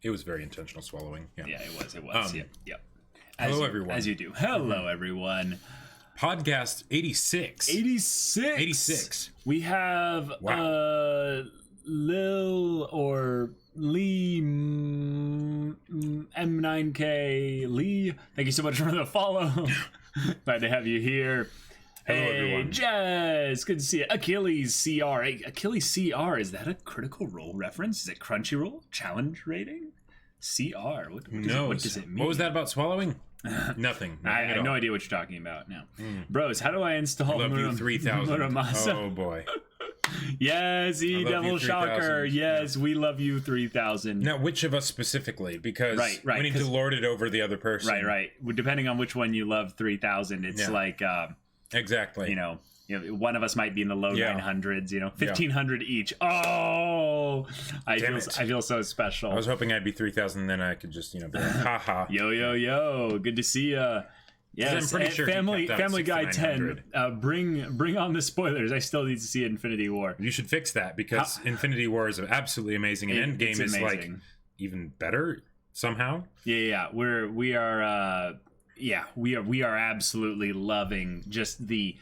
It was very intentional swallowing. Yeah, Yeah, it was. Yep. Hello, everyone. As you do. Hello, everyone. Podcast 86. 86. We have Lil or Lee M9K Lee. Thank you so much for the follow. Glad to have you here. Hello, hey, everyone. Jess, good to see you. Achilles CR. Hey, Achilles CR, is that a Critical Role reference? Is it Crunchyroll? Challenge rating? CR. What does it mean? What was that about swallowing? Nothing. I at have all. no idea what you're talking about now. Bros, how do I install Love you 3000. Muramasa? Oh boy. Yes, love you Devil 3000. Shocker. Yes, we love you 3000. Now, which of us specifically? Because Right, we need to lord it over the other person. Right. Depending on which one you love 3000, it's like, Exactly. you know, one of us might be in the low Yeah. 900s, 1500 each. Oh, I feel so special. I was hoping I'd be 3000, then I could just, be like, haha. Yo, good to see ya. Yes, I'm pretty sure Family Guy 10. 900. Bring on the spoilers. I still need to see Infinity War. You should fix that because Infinity War is absolutely amazing, and Endgame is like even better somehow. Yeah. We are absolutely loving just the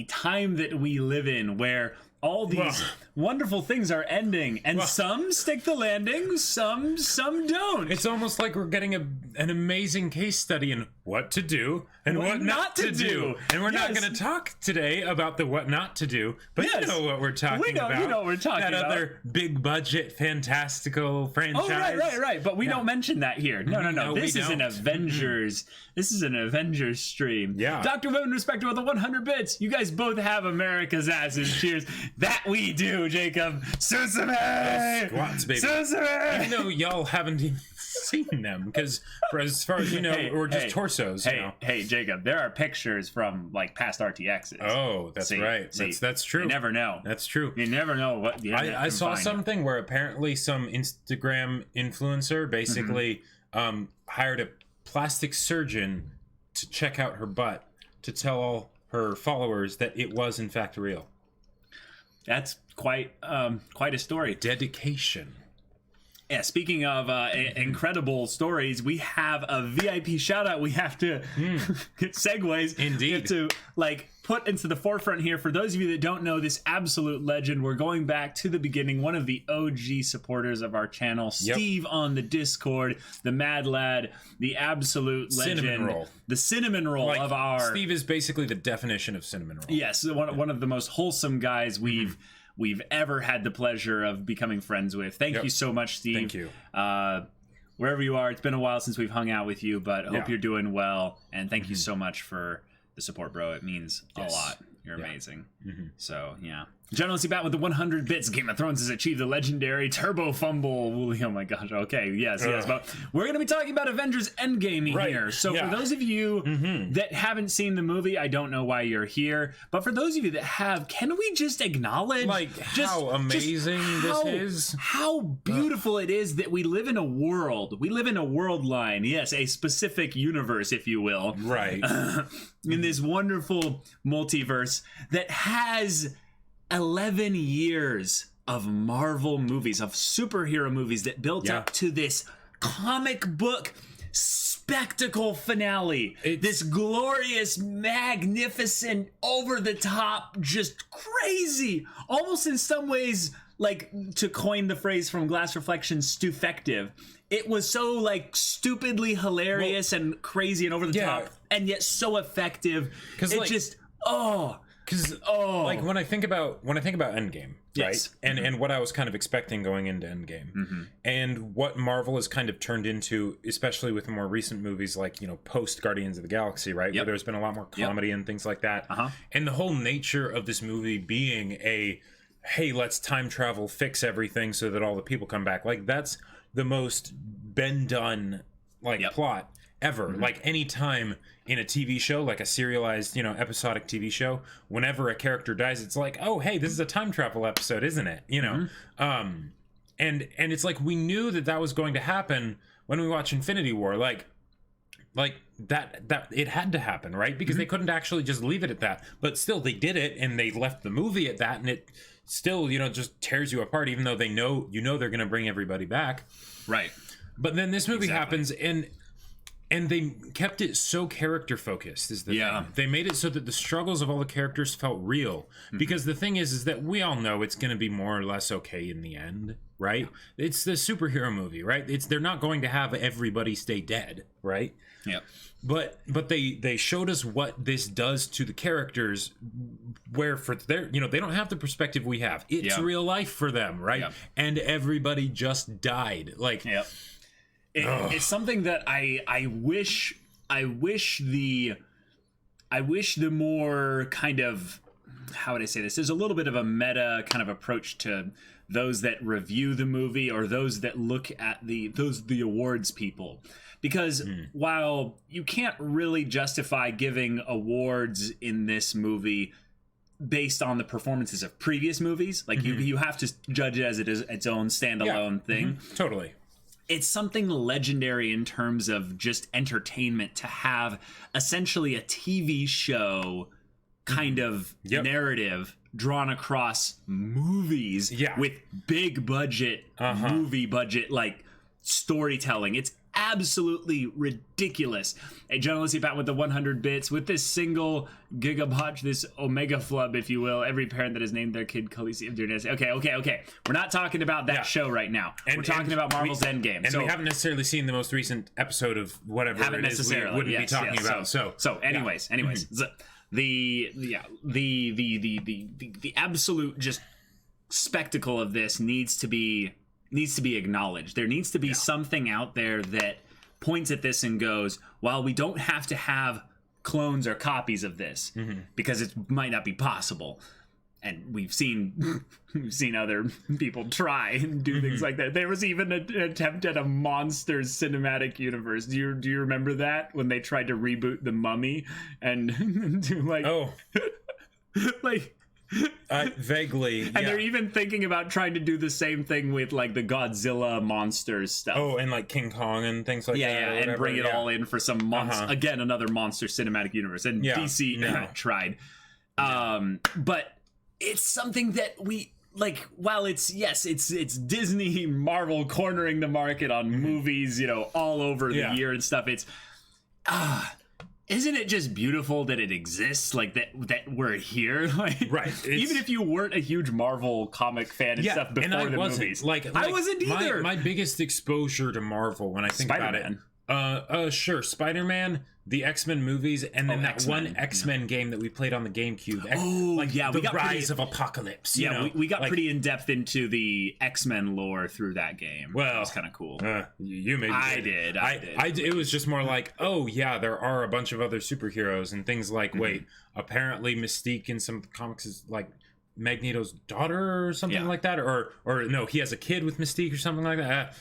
time that we live in, where all these wonderful things are ending, and some stick the landing, some don't. It's almost like we're getting an amazing case study in what to do and what not to do. And we're not going to talk today about the what not to do, but you know what we're talking about. You know what we're talking about. That other big budget, fantastical franchise. Oh, right. But we don't mention that here. No. This is an Avengers. This is an Avengers stream. Yeah. Dr. Women Respected with the 100 bits. You guys both have America's asses. Cheers. That we do, Jacob. Susume! Squats, baby. Susume! Even though y'all haven't even seen them, because as far as you know, we're just torsos. Hey, Jacob, there are pictures from like past RTXs. Oh, that's right. That's true. You never know. That's true. You never know what. I saw something where apparently some Instagram influencer basically hired a plastic surgeon to check out her butt to tell all her followers that it was in fact real. That's quite a story. Dedication. Yeah, speaking of incredible stories, we have a VIP shout out we have to get segues. Indeed. To put into the forefront here. For those of you that don't know this absolute legend, we're going back to the beginning. One of the OG supporters of our channel, Steve on the Discord, the Mad Lad, the absolute legend. Cinnamon roll. The cinnamon roll of our... Steve is basically the definition of cinnamon roll. Yes, one of the most wholesome guys we've ever had the pleasure of becoming friends with. Thank you so much, Steve. Thank you. Wherever you are, it's been a while since we've hung out with you, but hope you're doing well. And thank you so much for the support, bro. It means a lot. You're amazing. So, yeah. Generously Bat with the 100 bits. Game of Thrones has achieved the legendary turbo fumble. Oh my gosh. Okay. Yes. But we're going to be talking about Avengers Endgame here. So for those of you that haven't seen the movie, I don't know why you're here. But for those of you that have, can we just acknowledge how amazing this is? How beautiful it is that we live in a world. We live in a world line. Yes, a specific universe, if you will. Right. In this wonderful multiverse that has 11 years of Marvel movies, of superhero movies that built up to this comic book spectacle finale. This glorious, magnificent, over-the-top, just crazy, almost in some ways, to coin the phrase from Glass Reflection, stufective. It was so stupidly hilarious and crazy and over the top, and yet so effective. Because when I think about Endgame, right? And what I was kind of expecting going into Endgame, and what Marvel has kind of turned into, especially with the more recent movies, post Guardians of the Galaxy, right? Where there's been a lot more comedy and things like that. And the whole nature of this movie being hey, let's time travel, fix everything so that all the people come back. That's the most been done plot ever. Any time in a TV show, a serialized, episodic TV show, whenever a character dies, it's oh, hey, this is a time travel episode, isn't it? And it's we knew that was going to happen when we watch Infinity War. That it had to happen, right? Because they couldn't actually just leave it at that. But still, they did it, and they left the movie at that, and it still, just tears you apart, even though they know they're going to bring everybody back. Right. But then this movie happens, and they kept it so character focused is the thing. They made it so that the struggles of all the characters felt real. Because the thing is that we all know it's going to be more or less okay in the end, right? It's the superhero movie, right? They're not going to have everybody stay dead, right? Yeah. But they showed us what this does to the characters, where for their, they don't have the perspective we have. It's real life for them, right? Yeah. And everybody just died. Like, it's something that I wish the more kind of, how would I say this? There's a little bit of a meta kind of approach to those that review the movie or those that look at the awards people. Because while you can't really justify giving awards in this movie based on the performances of previous movies, like you have to judge it as it is its own standalone thing. Totally. It's something legendary in terms of just entertainment to have essentially a TV show kind of narrative drawn across movies with big budget, movie budget, like storytelling. It's absolutely ridiculous. A journalist about with the 100 bits with this single gigabotch, this omega flub, if you will. Every parent that has named their kid Khaleesi of Dunas. Okay. We're not talking about that show right now. We're talking about Marvel's Endgame. And we haven't necessarily seen the most recent episode of whatever it is we wouldn't be talking about. So anyways, the absolute just spectacle of this needs to be acknowledged. There needs to be something out there that points at this and goes, while we don't have to have clones or copies of this because it might not be possible. And we've seen other people try and do things like that. There was even an attempt at a Monsters cinematic universe. Do you remember that when they tried to reboot The Mummy and do vaguely, and they're even thinking about trying to do the same thing with like the Godzilla monsters stuff. And like King Kong and things like that. And bring it all in for some again, another monster cinematic universe. And DC tried. But it's something that we like. While it's Disney, Marvel cornering the market on movies, all over the year and stuff. It's isn't it just beautiful that it exists, like that we're here? Like, right. Even if you weren't a huge Marvel comic fan and stuff before the movies. Like I wasn't either. My biggest exposure to Marvel when I think about it. Sure, Spider-Man, the X-Men movies, and then that one X-Men game that we played on the GameCube. The Rise of Apocalypse. We got pretty in depth into the X-Men lore through that game. Well, it was kind of cool. You maybe I did. It was just more like, there are a bunch of other superheroes and things like. Wait, apparently Mystique in some comics is like Magneto's daughter or something like that, or no, he has a kid with Mystique or something like that.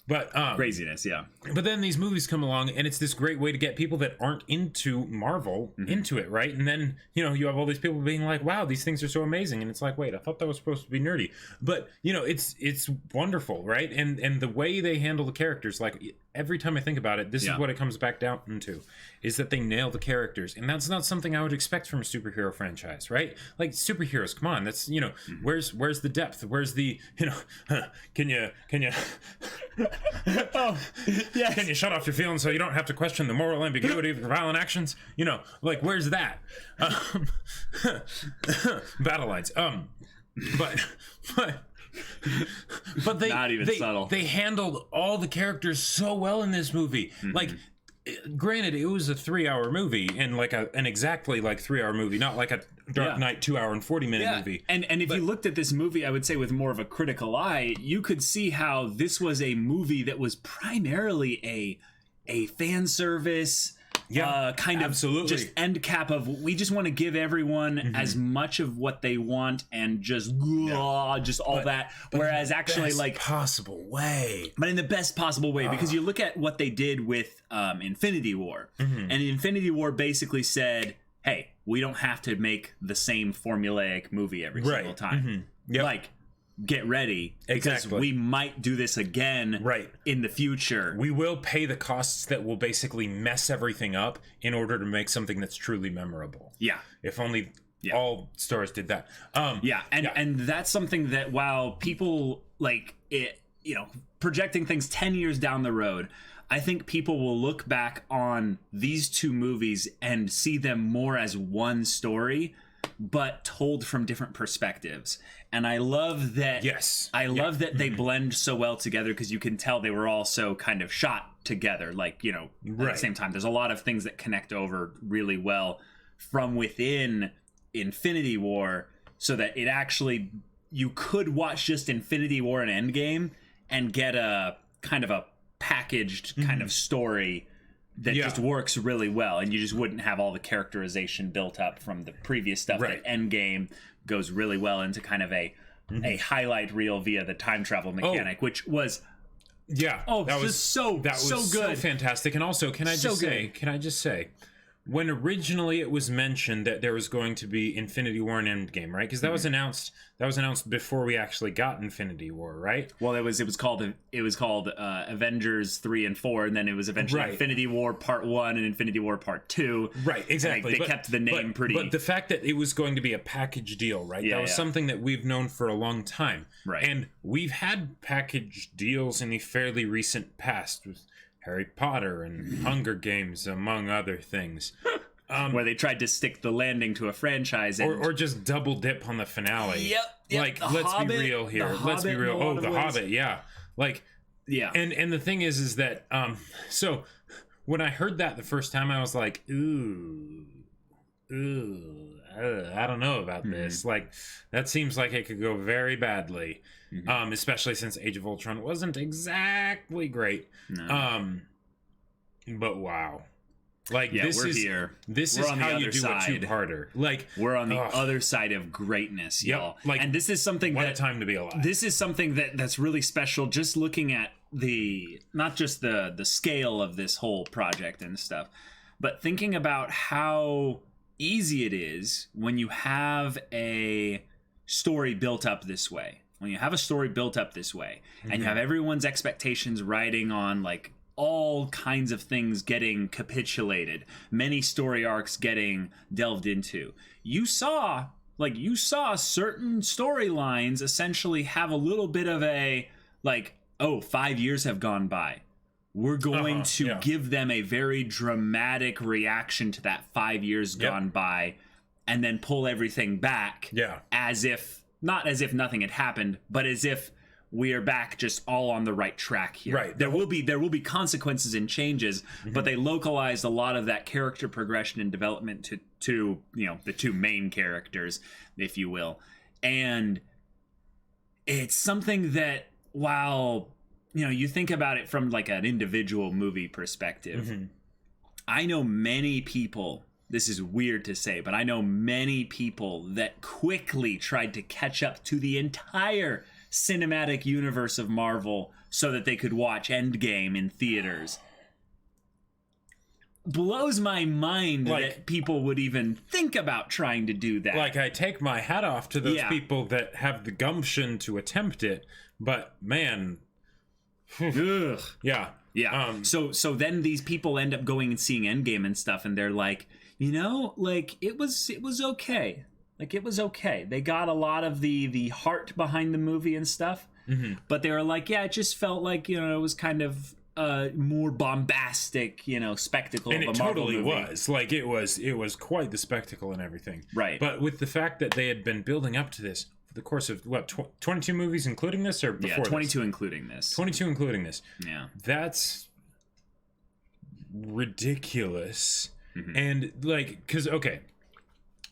But craziness, But then these movies come along, and it's this great way to get people that aren't into Marvel into it, right? And then you have all these people being like, "Wow, these things are so amazing," and it's like, "Wait, I thought that was supposed to be nerdy." But it's wonderful, right? And the way they handle the characters, like every time I think about it, this is what it comes back down to, is that they nail the characters, and that's not something I would expect from a superhero franchise, right? Like superheroes, come on, that's where's the depth? Where's the can you can you shut off your feelings so you don't have to question the moral ambiguity of your violent actions? Like where's that? Battle lines. But they not even subtle. They handled all the characters so well in this movie. Like, granted, it was a 3-hour movie and like an exactly 3-hour movie, not like a Dark Knight 2-hour and 40-minute movie. And if you looked at this movie, I would say with more of a critical eye, you could see how this was a movie that was primarily a fan service. Kind of absolutely. Just end cap of we just want to give everyone as much of what they want and just all that. Whereas actually possible way. But in the best possible way, because you look at what they did with Infinity War. And Infinity War basically said, hey, we don't have to make the same formulaic movie every single time. Like, get ready because we might do this again in the future. We will pay the costs that will basically mess everything up in order to make something that's truly memorable. If only all stars did that. And that's something that while people like it, projecting things 10 years down the road, I think people will look back on these two movies and see them more as one story, but told from different perspectives. And I love that. Yes. I love that they blend so well together, because you can tell they were also kind of shot together, like, at the same time. There's a lot of things that connect over really well from within Infinity War, so that it actually, you could watch just Infinity War and Endgame and get a kind of a packaged kind of story that just works really well, and you just wouldn't have all the characterization built up from the previous stuff. That Endgame goes really well into kind of a highlight reel via the time travel mechanic, which was that was so good, so fantastic. And also, can I just say, when originally it was mentioned that there was going to be Infinity War and Endgame, right? Because that was announced before we actually got Infinity War, right? Well, it was called Avengers 3 and 4, and then it was eventually Infinity War Part 1 and Infinity War Part 2. Right, exactly. They kept the name pretty. But the fact that it was going to be a package deal, right? That was something that we've known for a long time. Right. And we've had package deals in the fairly recent past with Harry Potter and Hunger Games, among other things. Where they tried to stick the landing to a franchise. And... Or just double dip on the finale. Yep. Like, let's be real here. Let's be real. Oh, The Hobbit, yeah. Like, yeah. And the thing is that, so when I heard that the first time, I was like, ooh, I don't know about this. Like, that seems like it could go very badly. Especially since Age of Ultron wasn't exactly great. No. But wow. Like, we're here. This is how you do a two-parter. Like, we're on the other side of greatness, y'all. Like, and this is something what a time to be alive. This is something that's really special, just looking at not just the scale of this whole project and stuff, but thinking about how easy it is when you have a story built up this way. When you have a story built up this way, and you have everyone's expectations riding on, like, all kinds of things getting capitulated, many story arcs getting delved into, you saw certain storylines essentially have a little bit of a, like, 5 years have gone by. We're going to give them a very dramatic reaction to that 5 years gone by, and then pull everything back as if, not as if nothing had happened, but as if we are back just all on the right track here. Right. There will be consequences and changes, but they localized a lot of that character progression and development to the two main characters, if you will. And it's something that, while you think about it from like an individual movie perspective, I know many people, this is weird to say, but I know many people that quickly tried to catch up to the entire cinematic universe of Marvel so that they could watch Endgame in theaters. Blows my mind that people would even think about trying to do that. Like, I take my hat off to those people that have the gumption to attempt it, but man, yeah. So then these people end up going and seeing Endgame and stuff, and they're like, like, it was okay. Like, it was okay. They got a lot of the heart behind the movie and stuff, but they were like, it just felt like, it was kind of more bombastic, spectacle and of a it Marvel totally movie. was. Like, it was quite the spectacle and everything. Right. But with the fact that they had been building up to this for the course of, 22 movies including this, or before Yeah, 22 this? including this. 22 including this. Yeah. That's ridiculous. And, like, because, okay,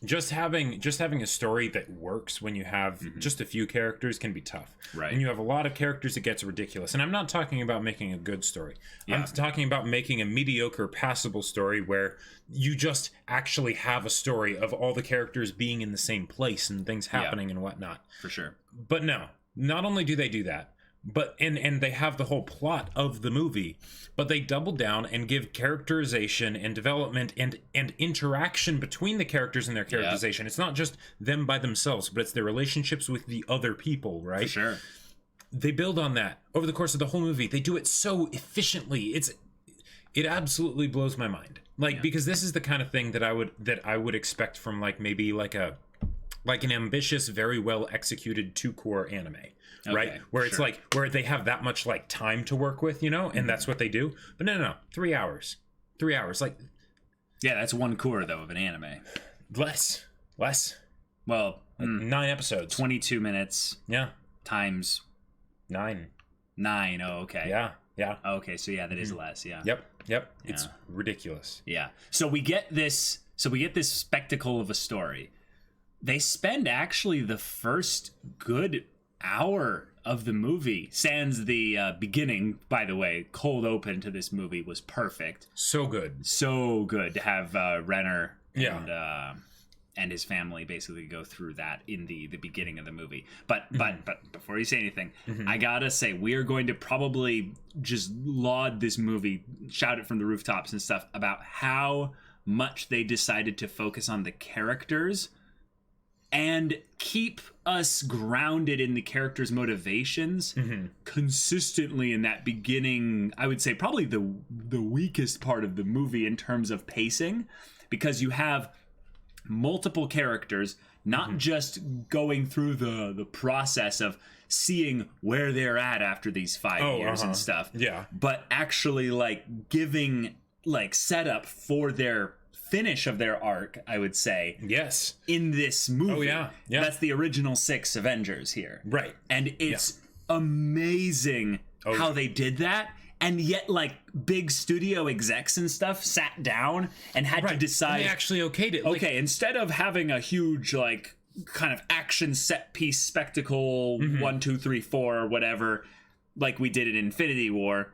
just having a story that works when you have just a few characters can be tough. Right. When you have a lot of characters, it gets ridiculous. And I'm not talking about making a good story. I'm talking about making a mediocre, passable story where you just actually have a story of all the characters being in the same place and things happening and whatnot. For sure. But no, not only do they do that, but and they have the whole plot of the movie, but they double down and give characterization and development and interaction between the characters and their characterization. It's not just them by themselves, but it's their relationships with the other people, right? For sure. They build on that over the course of the whole movie. They do it so efficiently. It absolutely blows my mind. Like, because this is the kind of thing that I would expect from, like, maybe like a like an ambitious, very well executed 2-core anime, right? Where it's like where they have that much like time to work with, and that's what they do. But no, 3 hours, like that's 1 core though of an anime. Less. Well, 9 episodes, 22 minutes. Yeah, times 9. Oh, okay. Yeah. Okay, so that is less. Yeah. Yep. It's ridiculous. Yeah. So we get this spectacle of a story. They spend actually the first good hour of the movie, sans the beginning, by the way. Cold open to this movie was perfect. So good to have Renner and his family basically go through that in the beginning of the movie. But before you say anything, I gotta say, we are going to probably just laud this movie, shout it from the rooftops and stuff about how much they decided to focus on the characters and keep us grounded in the characters' motivations consistently in that beginning. I would say probably the weakest part of the movie in terms of pacing, because you have multiple characters not just going through the process of seeing where they're at after these 5 years and stuff, but actually like giving like setup for their finish of their arc, I would say, in this movie. That's the original 6 Avengers here, right? And it's amazing how they did that. And yet, like, big studio execs and stuff sat down and had to decide. And they actually okayed it. Okay, instead of having a huge, like, kind of action set piece spectacle, 1, 2, 3, 4, or whatever, like we did in Infinity War,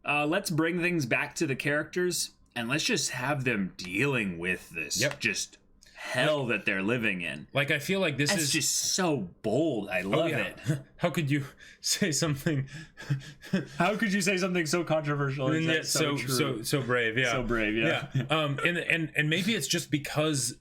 let's bring things back to the characters and let's just have them dealing with this just hell that they're living in. Like, I feel like this is just so bold. I love it. How could you say something? How could you say something so controversial? And yet so brave. Yeah, so brave. Yeah. And maybe it's just because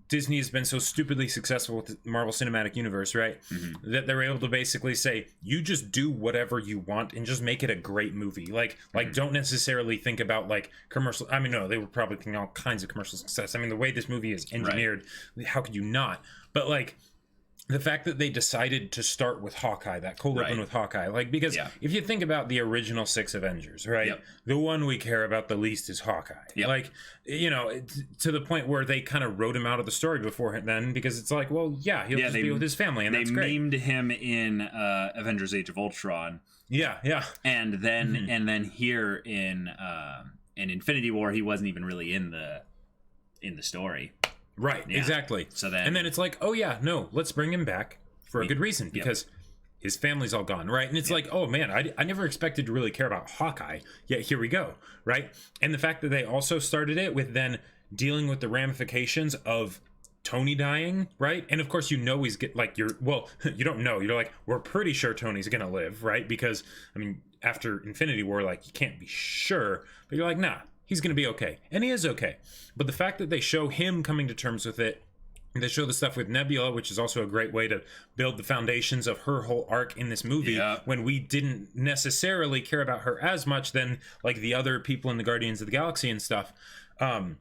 Disney has been so stupidly successful with the Marvel Cinematic Universe, right? That they're able to basically say, you just do whatever you want and just make it a great movie. Like don't necessarily think about like commercial. I mean, no, they were probably thinking all kinds of commercial success. I mean, the way this movie is engineered, how could you not? But like, the fact that they decided to start with Hawkeye, that cold open with Hawkeye, like, because if you think about the original 6 Avengers, right, the one we care about the least is Hawkeye. Like, to the point where they kind of wrote him out of the story before then, because it's like, well, he'll just be with his family, and that's great. They named him in Avengers: Age of Ultron. And then here in Infinity War, he wasn't even really in the story. Right, exactly. So then, and then it's like, let's bring him back for a good reason, because his family's all gone, right? And it's like, oh man, I never expected to really care about Hawkeye, yet here we go, right? And the fact that they also started it with then dealing with the ramifications of Tony dying, right? And of course, he's you don't know. You're like, we're pretty sure Tony's gonna live, right? Because, I mean, after Infinity War, like, you can't be sure, but you're like, nah, he's going to be okay. And he is okay. But the fact that they show him coming to terms with it, they show the stuff with Nebula, which is also a great way to build the foundations of her whole arc in this movie, when we didn't necessarily care about her as much than like the other people in the Guardians of the Galaxy and stuff. And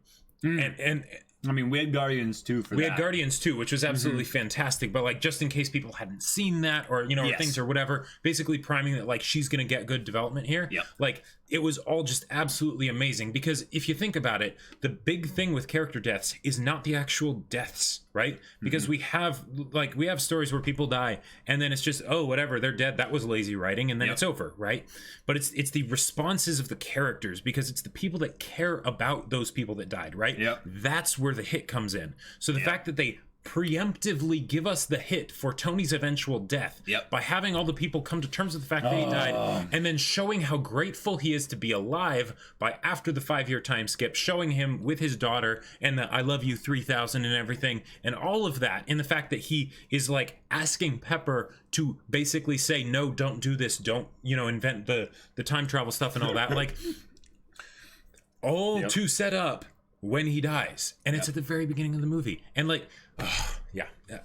I mean, we had Guardians 2 for that. We had Guardians 2, which was absolutely fantastic. But, like, just in case people hadn't seen that or, or things or whatever, basically priming that, like, she's going to get good development here. Like, it was all just absolutely amazing. Because if you think about it, the big thing with character deaths is not the actual deaths, right? Because we have stories where people die and then it's just, oh, whatever, they're dead. That was lazy writing. And then it's over, right? But it's the responses of the characters, because it's the people that care about those people that died, right? That's where the hit comes in. So the fact that they preemptively give us the hit for Tony's eventual death by having all the people come to terms with the fact that he died, and then showing how grateful he is to be alive by, after the 5-year time skip, showing him with his daughter and the I love you 3000 and everything, and all of that, and the fact that he is like asking Pepper to basically say, no, don't do this, don't invent the time travel stuff and all that, like, all to set up when he dies, and it's at the very beginning of the movie, and like, I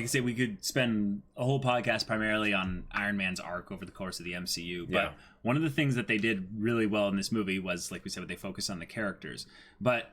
say we could spend a whole podcast primarily on Iron Man's arc over the course of the MCU, but one of the things that they did really well in this movie was, like we said, they focused on the characters. But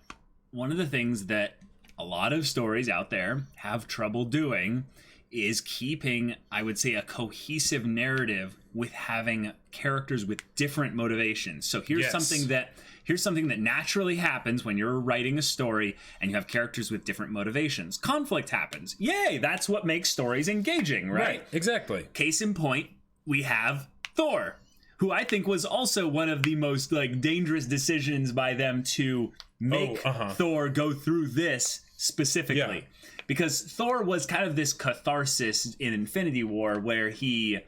one of the things that a lot of stories out there have trouble doing is keeping, I would say, a cohesive narrative with having characters with different motivations. So here's something that naturally happens when you're writing a story and you have characters with different motivations. Conflict happens. Yay, that's what makes stories engaging, right? Exactly. Case in point, we have Thor, who I think was also one of the most like dangerous decisions by them to make Thor go through this specifically. Because Thor was kind of this catharsis in Infinity War where he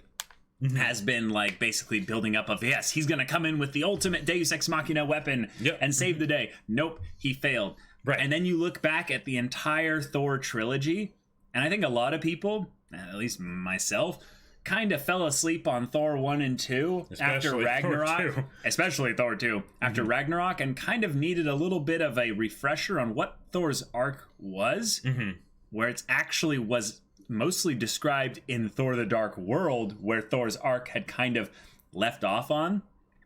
has been like basically building up of, yes, he's going to come in with the ultimate Deus Ex Machina weapon and save the day. Nope, he failed. Right. And then you look back at the entire Thor trilogy, and I think a lot of people, at least myself, kind of fell asleep on Thor 1 and 2 after Ragnarok. Especially Thor 2 after Ragnarok, and kind of needed a little bit of a refresher on what Thor's arc was, where it's actually was mostly described in Thor the Dark World, where Thor's arc had kind of left off on.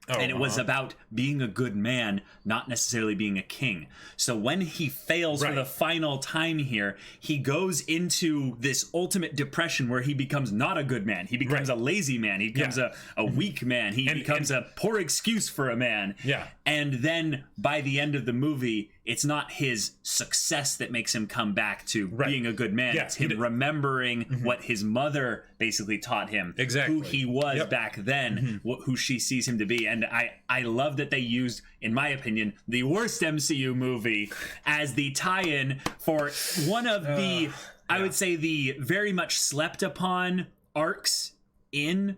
And it was about being a good man, not necessarily being a king. So when he fails for the final time here, he goes into this ultimate depression where he becomes not a good man. He becomes a lazy man. He becomes a weak man. He becomes a poor excuse for a man. Yeah. And then by the end of the movie, it's not his success that makes him come back to being a good man. It's him remembering what his mother basically taught him. Exactly. Who he was back then, who she sees him to be. And I love that they used, in my opinion, the worst MCU movie as the tie-in for one of the, I would say, the very much slept upon arcs in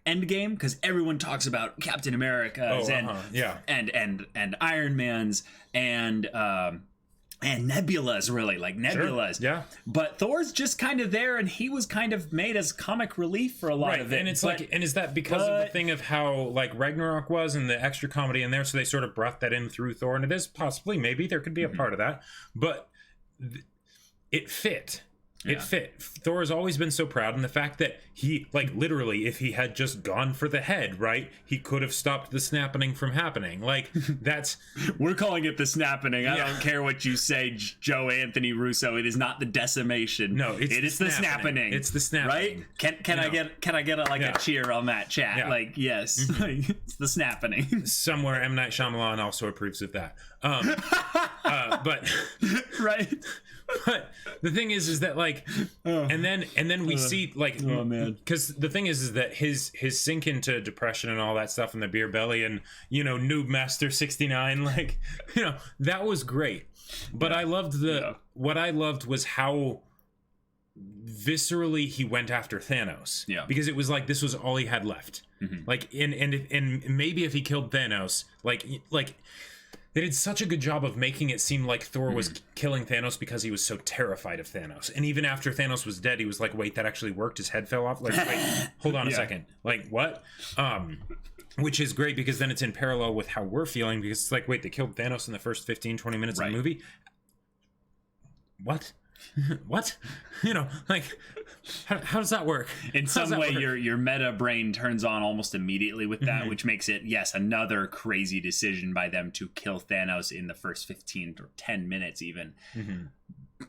Endgame, because everyone talks about Captain America's and Iron Man's and Nebula's, really, like Nebula's. Sure. Yeah. But Thor's just kind of there, and he was kind of made as comic relief for a lot of it. And it's and is that because of the thing of how like Ragnarok was and the extra comedy in there, so they sort of brought that in through Thor, and it is possibly, maybe there could be a part of that, but it fit. It fit. Thor has always been so proud, and the fact that he, like, literally, if he had just gone for the head, right, he could have stopped the snapping from happening. Like, that's... We're calling it the snapping. I don't care what you say, Joe Anthony Russo. It is not the decimation. No, it is the snapping. It's the snapping. Right? Can I get a cheer on that chat? Yeah. Like, yes. It's the snapping. Somewhere M. Night Shyamalan also approves of that. But... Right? But the thing is that like, and then we see like, because the thing is that his sink into depression and all that stuff in the beer belly and Noob Master 69, like, that was great. But I loved what I loved was how viscerally he went after Thanos. Yeah, because it was like this was all he had left. Like, and maybe if he killed Thanos, like. They did such a good job of making it seem like Thor was killing Thanos because he was so terrified of Thanos. And even after Thanos was dead, he was like, wait, that actually worked? His head fell off? Like, wait, hold on a second. Like, what? Which is great because then it's in parallel with how we're feeling, because it's like, wait, they killed Thanos in the first 15, 20 minutes of the movie? What? What? Like, how does that work? In some way, your meta brain turns on almost immediately with that, which makes it, yes, another crazy decision by them to kill Thanos in the first 15 or 10 minutes even.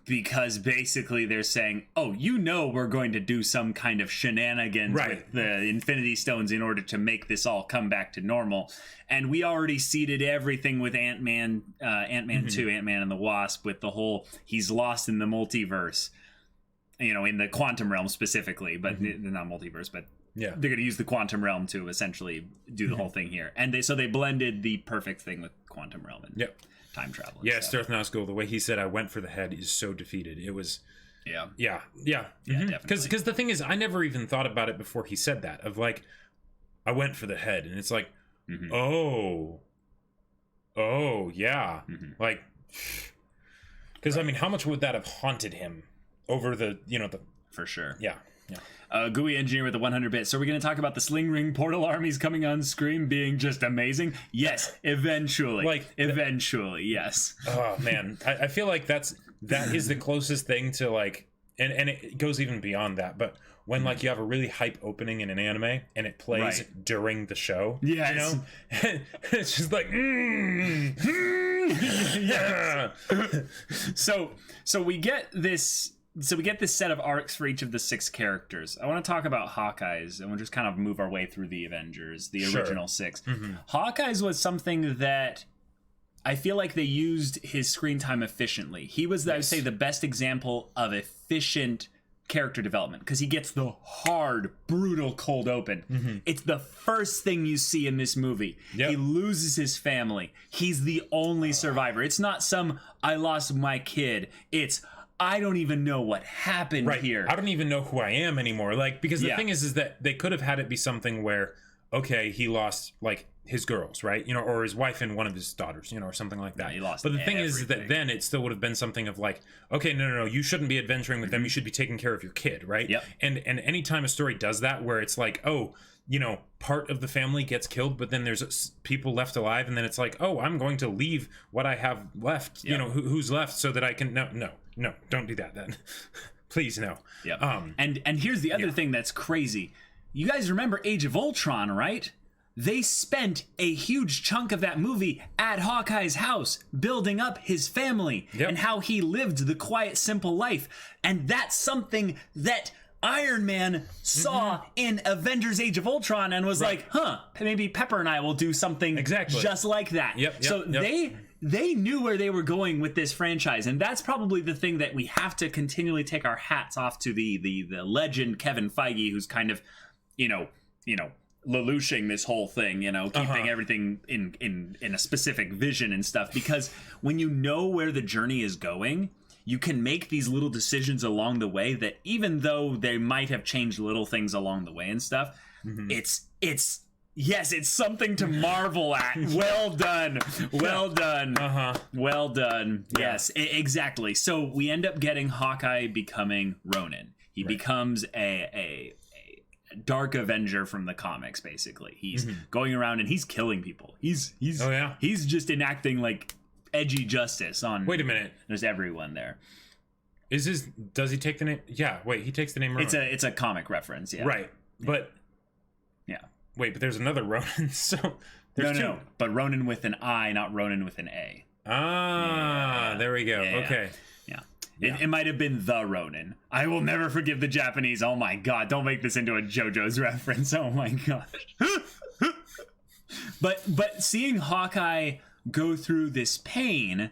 Because basically they're saying, we're going to do some kind of shenanigans with the Infinity Stones in order to make this all come back to normal. And we already seeded everything with Ant-Man 2, Ant-Man and the Wasp, with the whole, he's lost in the multiverse, in the quantum realm specifically, but not multiverse, but they're going to use the quantum realm to essentially do the whole thing here. And they blended the perfect thing with quantum realm and time travel. Yeah, Darth Nazgul, the way he said, I went for the head, is so defeated. It was... Yeah. Definitely. Because the thing is, I never even thought about it before he said that, of like, I went for the head, and it's like, yeah. Like, because, I mean, how much would that have haunted him over the, For sure. Yeah. GUI Engineer with the 100 bits. So we're going to talk about the Sling Ring portal armies coming on screen being just amazing. Yes, eventually. Eventually, yes. Oh, man. I feel like that is the closest thing to, like, and it goes even beyond that. But when like you have a really hype opening in an anime and it plays during the show. Yes. You know? It's just like yeah. So we get this set of arcs for each of the 6 characters. I want to talk about Hawkeye's, and we'll just kind of move our way through the Avengers, the original 6. Hawkeye's was something that I feel like they used his screen time efficiently. He was, I would say, the best example of efficient character development, because he gets the hard, brutal cold open. It's the first thing you see in this movie. He loses his family. He's the only survivor. It's not some, I lost my kid. It's, I don't even know what happened here. I don't even know who I am anymore. Like, because the thing is that they could have had it be something where, okay, he lost like his girls, right? You know, or his wife and one of his daughters, you know, or something like that. He lost but the thing is that then it still would have been something of like, okay, no, you shouldn't be adventuring with them. You should be taking care of your kid, right? And anytime a story does that, where it's like, oh, you know, part of the family gets killed, but then there's people left alive, and then it's like, oh, I'm going to leave what I have left, you know, who's left, so that I can no, don't do that then. Please, no. And here's the other thing that's crazy. You guys remember Age of Ultron, right? They spent a huge chunk of that movie at Hawkeye's house, building up his family and how he lived the quiet, simple life. And that's something that Iron Man saw in Avengers Age of Ultron and was like, maybe Pepper and I will do something just like that. So they knew where they were going with this franchise, and that's probably the thing that we have to continually take our hats off to the legend Kevin Feige, who's kind of, you know, Lelouching this whole thing, you know, keeping everything in a specific vision and stuff, because when you know where the journey is going, you can make these little decisions along the way that, even though they might have changed little things along the way and stuff, it's something to marvel at. Well done. Well done. Well done. Yes, exactly. So we end up getting Hawkeye becoming Ronin. He becomes a Dark Avenger from the comics. Basically, he's going around and he's killing people. He's just enacting like edgy justice on. Wait a minute. There's everyone there. Does he take the name? Yeah. Wait, he takes the name. Ronin. It's a comic reference. Yeah. Right. But. Yeah. Wait, but there's another Ronin. So there's two. No. But Ronin with an I, not Ronin with an A. There we go. Okay. It might have been the Ronin. I will never forgive the Japanese. Oh my god, don't make this into a JoJo's reference. Oh my gosh. But seeing Hawkeye go through this pain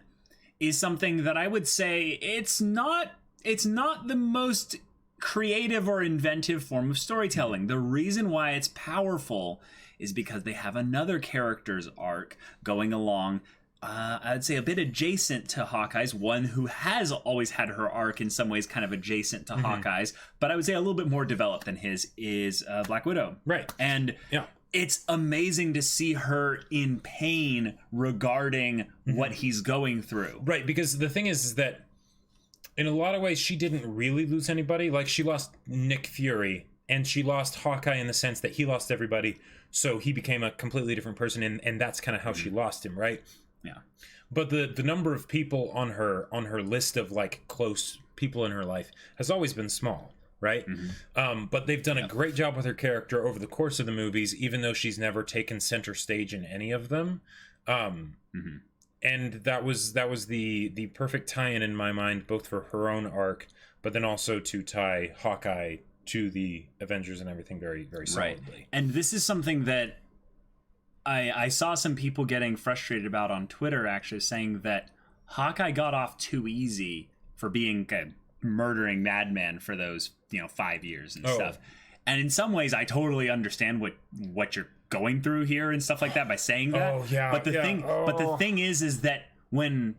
is something that I would say it's not the most creative or inventive form of storytelling. The reason why it's powerful is because they have another character's arc going along, I'd say a bit adjacent to Hawkeye's, one who has always had her arc in some ways kind of adjacent to Hawkeye's, but I would say a little bit more developed than his, is Black Widow. Right. And it's amazing to see her in pain regarding what he's going through. Right, because the thing is that in a lot of ways she didn't really lose anybody. Like, she lost Nick Fury, and she lost Hawkeye in the sense that he lost everybody, so he became a completely different person, and that's kind of how she lost him, right? Yeah. But the number of people on her list of like close people in her life has always been small, right? But they've done a great job with her character over the course of the movies, even though she's never taken center stage in any of them. And that was the perfect tie-in in my mind, both for her own arc, but then also to tie Hawkeye to the Avengers and everything very, very solidly. Right. And this is something that I saw some people getting frustrated about on Twitter, actually, saying that Hawkeye got off too easy for being a murdering madman for those 5 years and stuff. And in some ways, I totally understand what you're going through here and stuff like that by saying that. But the thing is that when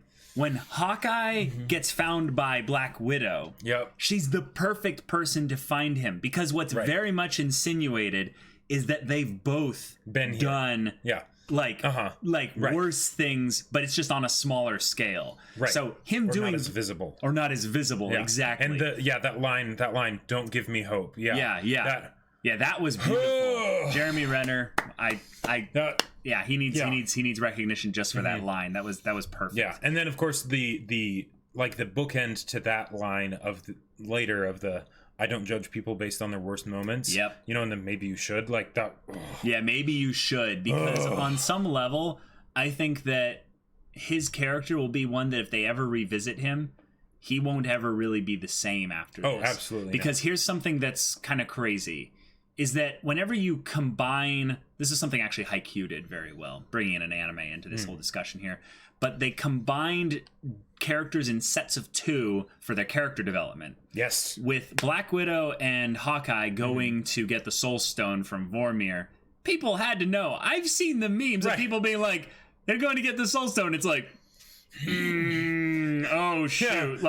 Hawkeye gets found by Black Widow, she's the perfect person to find him, because what's very much insinuated is that they've both done worse things, but it's just on a smaller scale. Right. So him doing not as visible. Exactly. And that line, don't give me hope. That was beautiful. Jeremy Renner, he needs recognition just for that line. That was perfect. Yeah. And then of course the bookend to that line of the I don't judge people based on their worst moments. Yep. You know, and then maybe you should like that. Yeah, maybe you should, because on some level, I think that his character will be one that if they ever revisit him, he won't ever really be the same after this. Oh, absolutely. Because here's something that's kind of crazy, is that whenever you combine, this is something actually Haikyuu did very well, bringing in an anime into this whole discussion here, but they combined characters in sets of 2 for their character development. Yes. With Black Widow and Hawkeye going to get the Soul Stone from Vormir, people had to know. I've seen the memes of people being like, they're going to get the Soul Stone. It's like, oh shoot!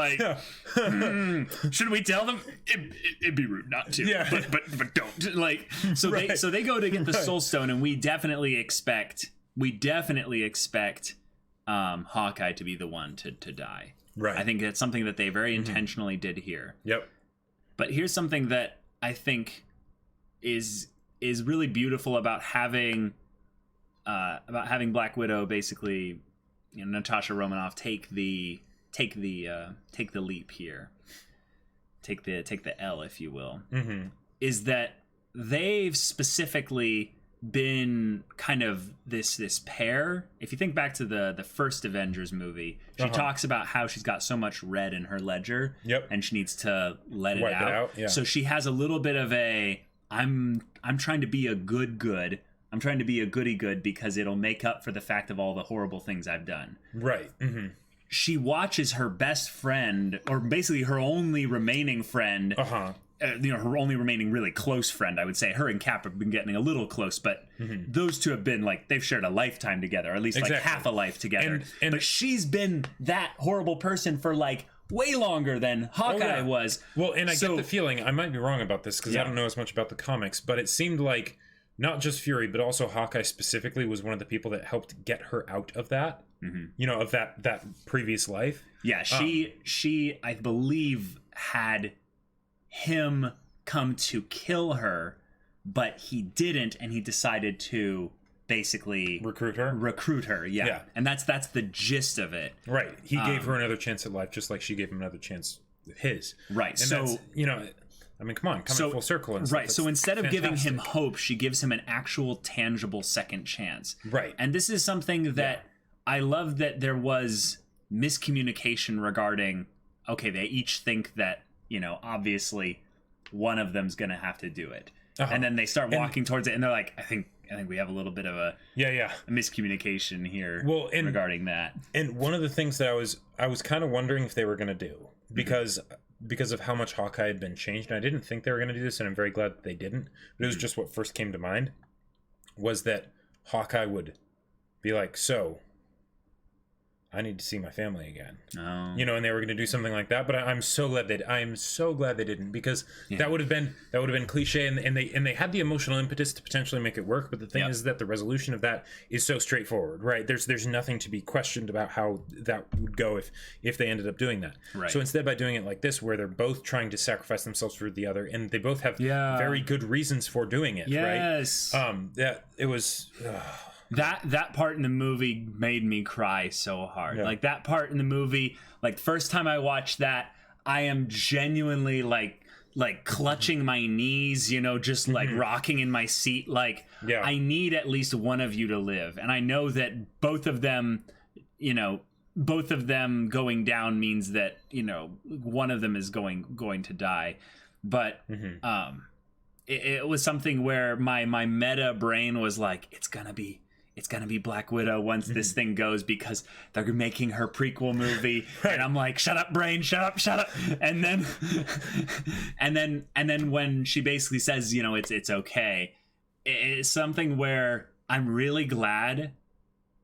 Should we tell them? It'd be rude not to. Yeah. But don't. Like, so they go to get the Soul Stone, and we definitely expect Hawkeye to be the one to die. Right. I think that's something that they very intentionally did here. Yep. But here's something that I think is really beautiful about having Black Widow, basically, you know, Natasha Romanoff take the leap here, take the L, if you will, is that they've specifically been kind of this pair. If you think back to the first Avengers movie, she talks about how she's got so much red in her ledger, and she needs to let it out. Yeah. So she has a little bit of a I'm trying to be a good. I'm trying to be a goody good because it'll make up for the fact of all the horrible things I've done. Right. She watches her best friend, or basically her only remaining friend, her only remaining really close friend, I would say. Her and Cap have been getting a little close, but those two have been like, they've shared a lifetime together, or at least like half a life together. But she's been that horrible person for like way longer than Hawkeye was. Well, and I get the feeling, I might be wrong about this because I don't know as much about the comics, but it seemed like not just Fury, but also Hawkeye specifically was one of the people that helped get her out of that, you know, of that previous life. Yeah, she I believe had him come to kill her, but he didn't, and he decided to basically recruit her. Yeah. And that's the gist of it. Right. He gave her another chance at life, just like she gave him another chance with his. Right. And so, you know, I mean, come on, coming full circle. And right. So instead of giving him hope, she gives him an actual tangible second chance. Right. And this is something that I love, that there was miscommunication regarding, okay, they each think that, you know, obviously one of them's going to have to do it. And then they start walking towards it, and they're like, I think we have a little bit of a miscommunication here regarding that. And one of the things that I was kind of wondering if they were going to do, because of how much Hawkeye had been changed, and I didn't think they were going to do this, and I'm very glad that they didn't, but it was just what first came to mind, was that Hawkeye would be like, so I need to see my family again. Oh. You know, and they were going to do something like that, but I'm so glad they didn't, because that would have been cliche, and they had the emotional impetus to potentially make it work. But the thing is that the resolution of that is so straightforward, right? There's nothing to be questioned about how that would go if they ended up doing that. Right. So instead, by doing it like this, where they're both trying to sacrifice themselves for the other, and they both have very good reasons for doing it. Yes. Right. It was. That part in the movie made me cry so hard. Like, that part in the movie, like, first time I watched that, I am genuinely like clutching my knees, you know, just like rocking in my seat. Like, I need at least one of you to live. And I know that both of them going down means that, you know, one of them is going to die. But it was something where my meta brain was like, it's gonna be Black Widow once this thing goes, because they're making her prequel movie. And I'm like, shut up, brain, shut up. And then and then when she basically says, you know, it's okay, it's something where I'm really glad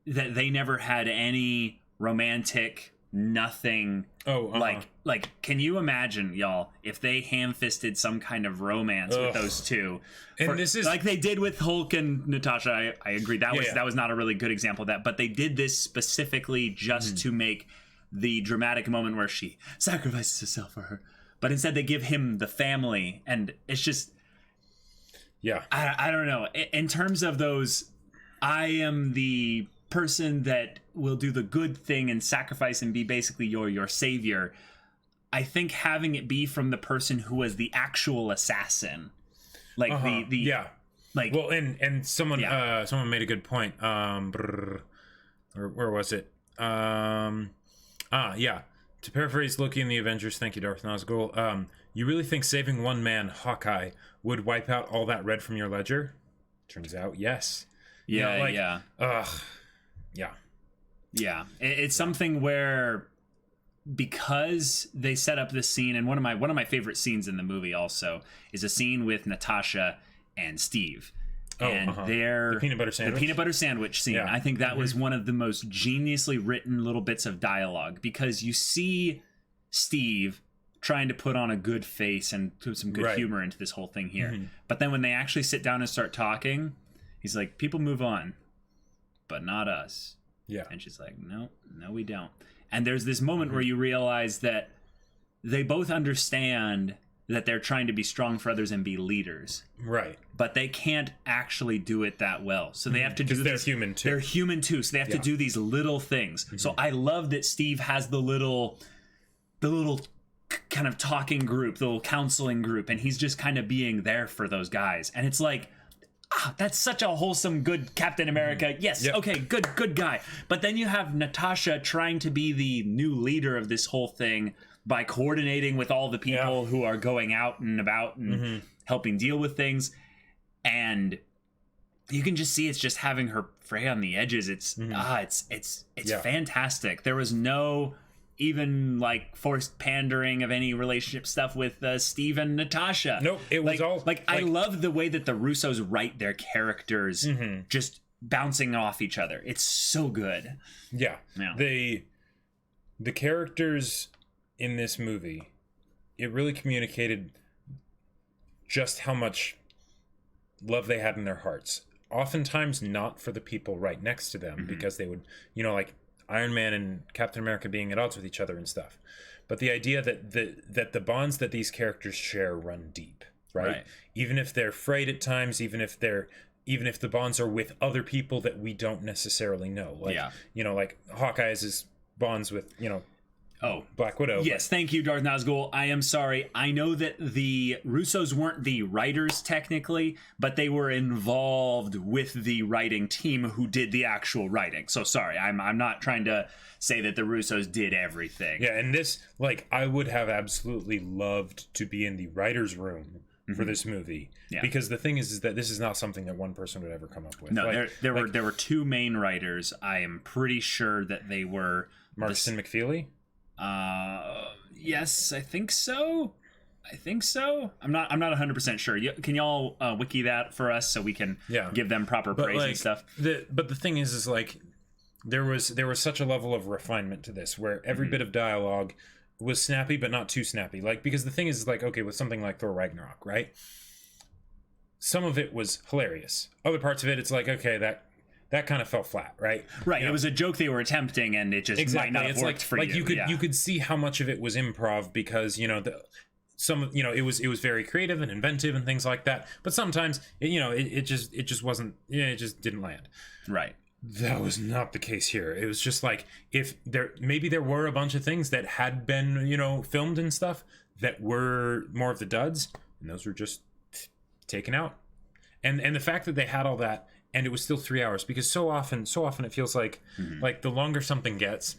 that they never had any romantic nothing. Like, can you imagine, y'all, if they ham-fisted some kind of romance with those two? And this is like they did with Hulk and Natasha. I agree. That was not a really good example of that, but they did this specifically just to make the dramatic moment where she sacrifices herself for her. But instead they give him the family, and it's just I don't know. In terms of those, I am the person that will do the good thing and sacrifice and be basically your savior. I think having it be from the person who was the actual assassin, like like, well, and someone someone made a good point. Or where was it? To paraphrase Loki in the Avengers, thank you, Darth Nazgul. You really think saving one man, Hawkeye, would wipe out all that red from your ledger? Turns out, yes. Yeah. It's something where, because they set up this scene, and one of my favorite scenes in the movie also is a scene with Natasha and Steve. The peanut butter sandwich scene. I think that was one of the most geniusly written little bits of dialogue, because you see Steve trying to put on a good face and put some good humor into this whole thing here. But then when they actually sit down and start talking, he's like, people move on, but not us. Yeah. And she's like, no, we don't. And there's this moment where you realize that they both understand that they're trying to be strong for others and be leaders. Right. But they can't actually do it that well. So they have to do this. They're human too. They're human too. So they have to do these little things. So I love that Steve has the little kind of talking group, the little counseling group, and he's just kind of being there for those guys. And it's like, that's such a wholesome, good Captain America. Yes, okay, good guy. But then you have Natasha trying to be the new leader of this whole thing by coordinating with all the people who are going out and about and helping deal with things. And you can just see it's just having her fray on the edges. It's fantastic. There was no even like forced pandering of any relationship stuff with Steve and Natasha. Nope, it was all like I love the way that the Russos write their characters just bouncing off each other. It's so good. Yeah. The characters in this movie, it really communicated just how much love they had in their hearts. Oftentimes not for the people right next to them, because they would, like Iron Man and Captain America being at odds with each other and stuff. But the idea that the bonds that these characters share run deep, right? Even if they're frayed at times, even if the bonds are with other people that we don't necessarily know. Like Hawkeye has his bonds with, Black Widow. Yes, thank you, Darth Nazgul. I am sorry. I know that the Russos weren't the writers technically, but they were involved with the writing team who did the actual writing. So sorry, I'm not trying to say that the Russos did everything. Yeah, and this, I would have absolutely loved to be in the writer's room for this movie, because the thing is that this is not something that one person would ever come up with. No, there were two main writers. I am pretty sure that they were Marcus and McFeely. Yes, I think so. I'm not 100% sure. Can y'all wiki that for us so we can give them proper praise and stuff? But the thing is there was such a level of refinement to this, where every bit of dialogue was snappy, but not too snappy. Because the thing is okay, with something like Thor Ragnarok, right? Some of it was hilarious. Other parts of it, it's okay, that kind of fell flat, right? Right. It was a joke they were attempting, and it just might not have worked for you. You could see how much of it was improv, because it was very creative and inventive and things like that. But sometimes it just wasn't. It just didn't land. Right. That was not the case here. It was just if there were a bunch of things that had been filmed and stuff that were more of the duds, and those were just taken out. And the fact that they had all that, and it was still 3 hours, because so often it feels like the longer something gets,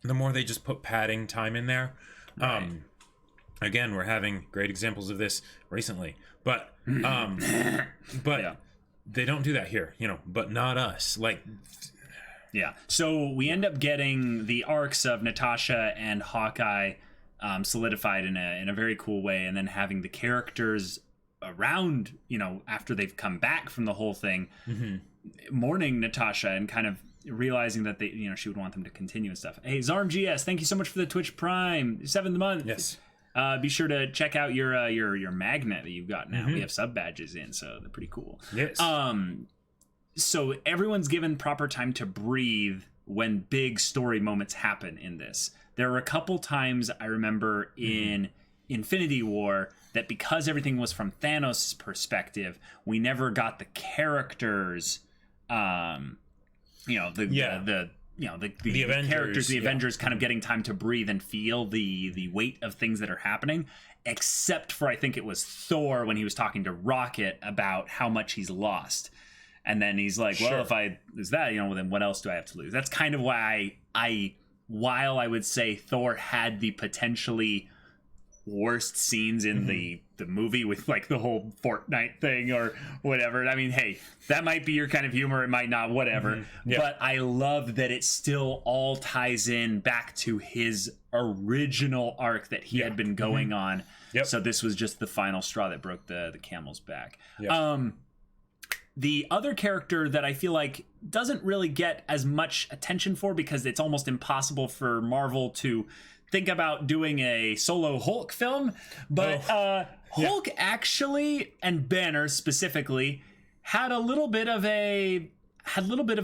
the more they just put padding time in there. Right. Again, we're having great examples of this recently, but they don't do that here, but not us. So we end up getting the arcs of Natasha and Hawkeye solidified in a very cool way, and then having the characters around, after they've come back from the whole thing, mourning Natasha and kind of realizing that they, she would want them to continue and stuff. Hey, Zarm GS, thank you so much for the Twitch Prime 7th month. Yes. Be sure to check out your magnet that you've got now. We have sub badges in, so they're pretty cool. Yes. So everyone's given proper time to breathe when big story moments happen in this. There were a couple times I remember in Infinity War that, because everything was from Thanos' perspective, we never got the characters, the the Avengers, characters, the Avengers, kind of getting time to breathe and feel the weight of things that are happening. Except for, I think it was Thor when he was talking to Rocket about how much he's lost. And then he's like, well, if I lose that, then what else do I have to lose? That's kind of why while I would say Thor had the potentially worst scenes in the movie with like the whole Fortnite thing or whatever. I mean, hey, that might be your kind of humor. It might not, whatever. But I love that it still all ties in back to his original arc that he had been going on. So this was just the final straw that broke the camel's back. The other character that I feel like doesn't really get as much attention for, because it's almost impossible for Marvel to think about doing a solo Hulk film, but Hulk actually, and Banner specifically, had a little bit of a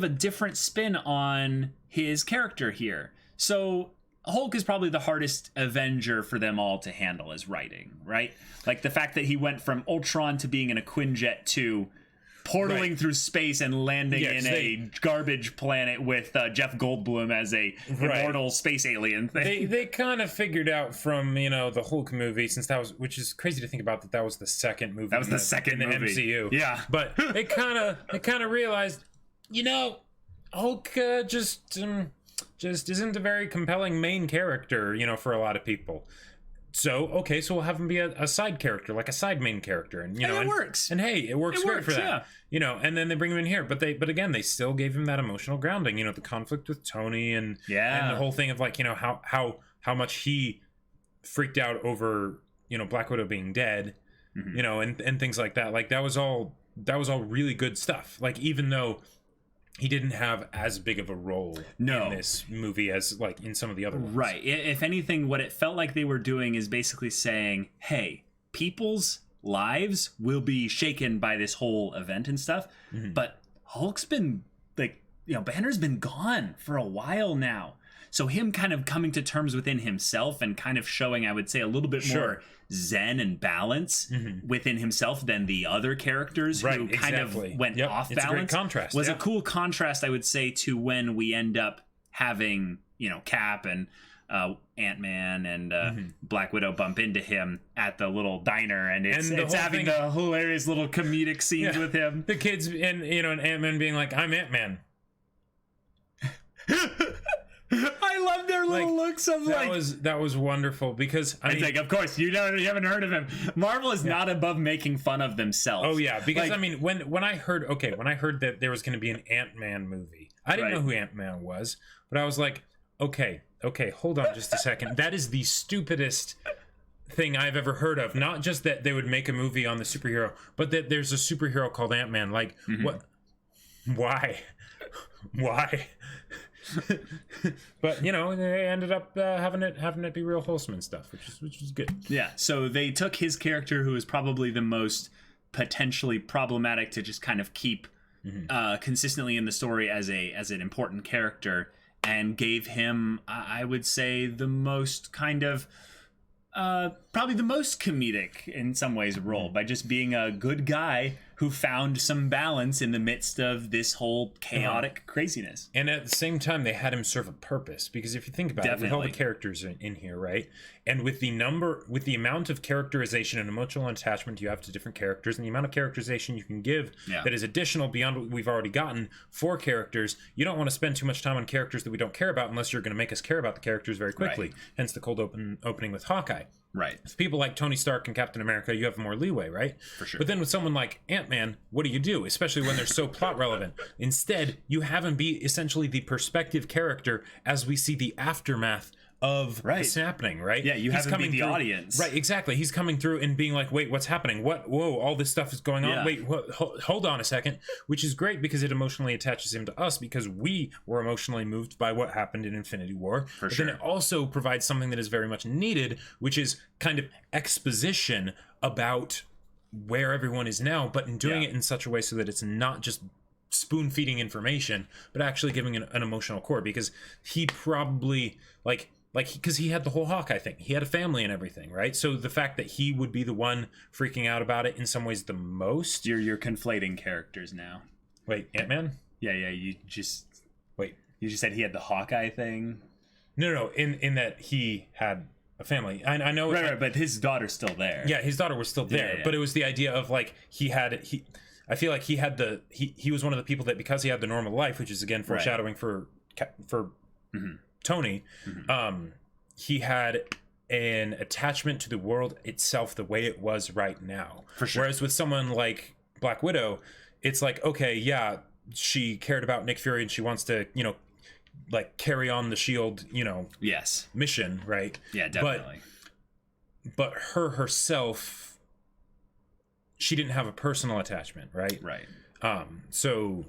different spin on his character here. So Hulk is probably the hardest Avenger for them all to handle as writing, right? Like the fact that he went from Ultron to being in a Quinjet to portaling through space and landing in a garbage planet with Jeff Goldblum as a immortal space alien thing. They kind of figured out from the Hulk movie, since that was, which is crazy to think about, that was the second movie. That was the second in the movie. MCU. Yeah, but they kind of realized, Hulk just isn't a very compelling main character, for a lot of people. So we'll have him be a side character, like a side main character, and it works. And hey, it works great for that. And then they bring him in here, but again, they still gave him that emotional grounding. The conflict with Tony and the whole thing of like how much he freaked out over Black Widow being dead, and things like that. Like that was all really good stuff. Like even though he didn't have as big of a role in this movie as like in some of the other ones. Right. If anything, what it felt like they were doing is basically saying, hey, people's lives will be shaken by this whole event and stuff. But Hulk's been like, Banner's been gone for a while now. So him kind of coming to terms within himself and kind of showing, I would say, a little bit more zen and balance within himself than the other charachers who kind of went off balance. It's a great contrast. Was a cool contrast, I would say, to when we end up having, Cap and Ant-Man and Black Widow bump into him at the little diner, and it's having the hilarious little comedic scenes with him. The kids and Ant-Man being like, I'm Ant-Man. I love their little looks of that was wonderful, because I mean, like, of course you haven't heard of him. Marvel is not above making fun of themselves. Oh yeah, because I mean, when I heard that there was going to be an Ant-Man movie, I didn't know who Ant-Man was, but I was like, okay, hold on just a second. That is the stupidest thing I've ever heard of. Not just that they would make a movie on the superhero, but that there's a superhero called Ant-Man. Like, what? Why? But they ended up having it be real wholesome and stuff, which is good. Yeah. So they took his character, who is probably the most potentially problematic to just kind of keep consistently in the story as an important character, and gave him, I would say, the most kind of probably the most comedic in some ways role, by just being a good guy who found some balance in the midst of this whole chaotic craziness. And at the same time, they had him serve a purpose, because if you think about it, with all the characters in here, right? And with the amount of characterization and emotional attachment you have to different characters, and the amount of characterization you can give that is additional beyond what we've already gotten for characters, you don't want to spend too much time on characters that we don't care about, unless you're going to make us care about the characters very quickly. Hence the cold opening with Hawkeye. Right. With people like Tony Stark and Captain America, you have more leeway, right? For sure. But then with someone like Ant-Man, what do? Especially when they're so plot relevant. Instead, you have him be essentially the perspective character as we see the aftermath of this happening, right? Yeah, have him be the audience. Right, exactly. He's coming through and being like, wait, what's happening? Whoa, all this stuff is going on. Yeah. Wait, hold on a second. Which is great, because it emotionally attaches him to us, because we were emotionally moved by what happened in Infinity War. For sure. Then it also provides something that is very much needed, which is kind of exposition about where everyone is now, but in doing it in such a way so that it's not just spoon-feeding information, but actually giving an emotional core, because he probably because he had the whole Hawkeye thing. He had a family and everything, right? So the fact that he would be the one freaking out about it in some ways the most. You're conflating characters now. Wait, Ant-Man? Yeah, you just... Wait. You just said he had the Hawkeye thing. No, in that he had a family. I know, right, but his daughter's still there. Yeah, his daughter was still there, but it was the idea of like I feel like he had he was one of the people that, because he had the normal life, which is again foreshadowing for Tony, he had an attachment to the world itself the way it was right now. For sure. Whereas with someone like Black Widow, it's like, okay, yeah, she cared about Nick Fury and she wants to, like carry on the Shield, mission, right? Yeah, definitely. But her herself, she didn't have a personal attachment, right? Right. So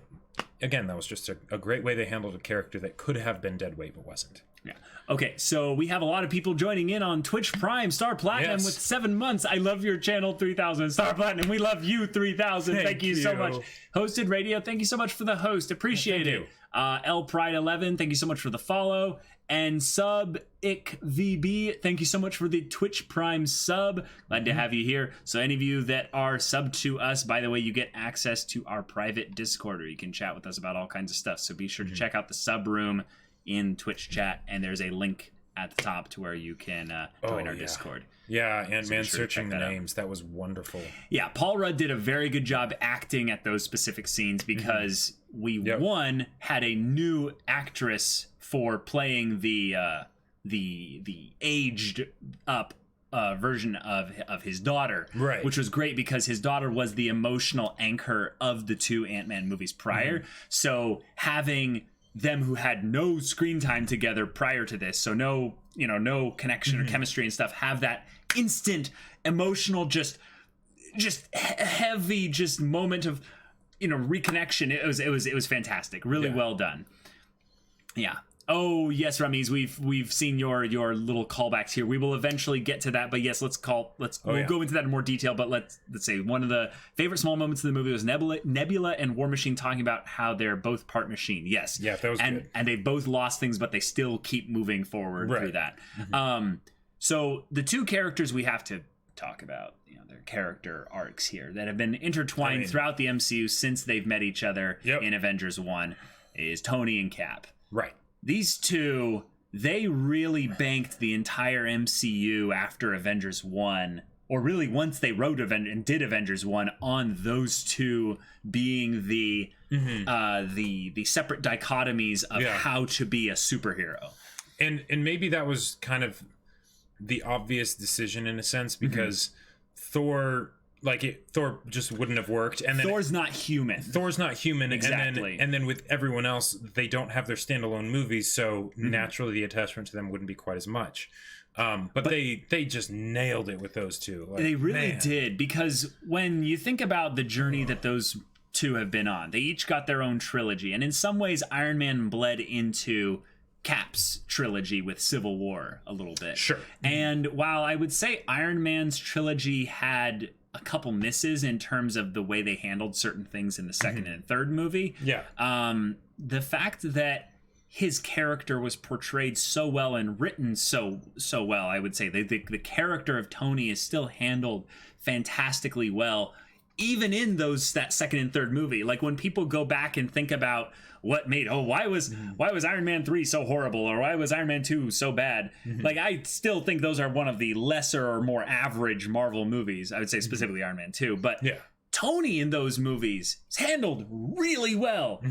again, that was just a great way they handled a character that could have been dead weight but wasn't. Yeah. Okay, so we have a lot of people joining in on Twitch Prime Star Platinum with 7 months. I love your channel, 3000 Star Platinum. We love you, 3000. Thank you so much. Hosted Radio, thank you so much for the host. Appreciate it. L Pride 11, thank you so much for the follow. And Sub Ick VB, thank you so much for the Twitch Prime sub. Glad to have you here. So any of you that are sub to us, by the way, you get access to our private Discord, or you can chat with us about all kinds of stuff. So be sure to check out the sub room in Twitch chat, and there's a link at the top to where you can join our Discord. Yeah, Ant-Man searching the names. That was wonderful. Yeah, Paul Rudd did a very good job acting at those specific scenes because we, one, had a new actress for playing the aged up version of his daughter, right? Which was great because his daughter was the emotional anchor of the 2 Ant-Man movies prior. So having them who had no screen time together prior to this, so no connection or chemistry and stuff, have that instant emotional, just heavy, just moment of reconnection. It was fantastic, really well done. Yeah. Oh yes, Ramis, we've seen your little callbacks here. We will eventually get to that, but yes, we'll go into that in more detail. But let's say one of the favorite small moments in the movie was Nebula and War Machine talking about how they're both part machine. Yes, yeah, that was good. And they both lost things, but they still keep moving forward through that. So the 2 characters we have to talk about, their character arcs here that have been intertwined throughout the MCU since they've met each other in Avengers 1 is Tony and Cap. Right. These 2, they really banked the entire MCU after Avengers 1, or really once they wrote and did Avengers 1, on those 2 being the separate dichotomies of how to be a superhero. And maybe that was kind of the obvious decision in a sense, because Thor just wouldn't have worked, and then Thor's not human. Exactly. And then with everyone else, they don't have their standalone movies, so naturally the attachment to them wouldn't be quite as much. But they just nailed it with those 2. They really did, because when you think about the journey that those 2 have been on, they each got their own trilogy, and in some ways Iron Man bled into Cap's trilogy with Civil War a little bit. Sure. And while I would say Iron Man's trilogy had a couple misses in terms of the way they handled certain things in the second and third movie. Yeah. The fact that his character was portrayed so well and written so well, I would say the character of Tony is still handled fantastically well, even in that second and third movie. Like when people go back and think about what made why was Iron Man 3 so horrible, or why was Iron Man 2 so bad, like I still think those are one of the lesser or more average Marvel movies. I would say specifically Iron Man 2, but Tony in those movies is handled really well,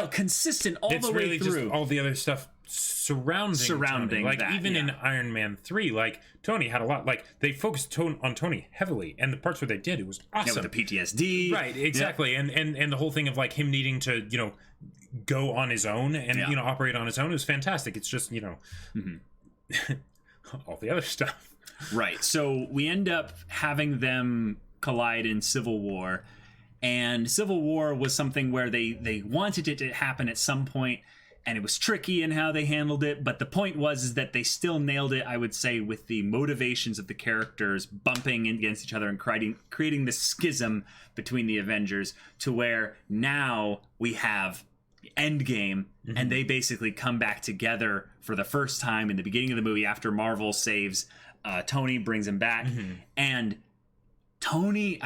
consistent all the way through. Just all the other stuff surrounding Tony. Like that, even in Iron Man 3, like Tony had a lot, like they focused on Tony heavily, and the parts where they did, it was awesome. With the PTSD, right? Exactly, and the whole thing of like him needing to go on his own and operate on his own is fantastic. It's just all the other stuff, right? So we end up having them collide in Civil War, and Civil War was something where they wanted it to happen at some point, and it was tricky in how they handled it, but the point was that they still nailed it, I would say, with the motivations of the characters bumping against each other and creating this schism between the Avengers, to where now we have Endgame, and they basically come back together for the first time in the beginning of the movie after Marvel saves Tony, brings him back, and Tony,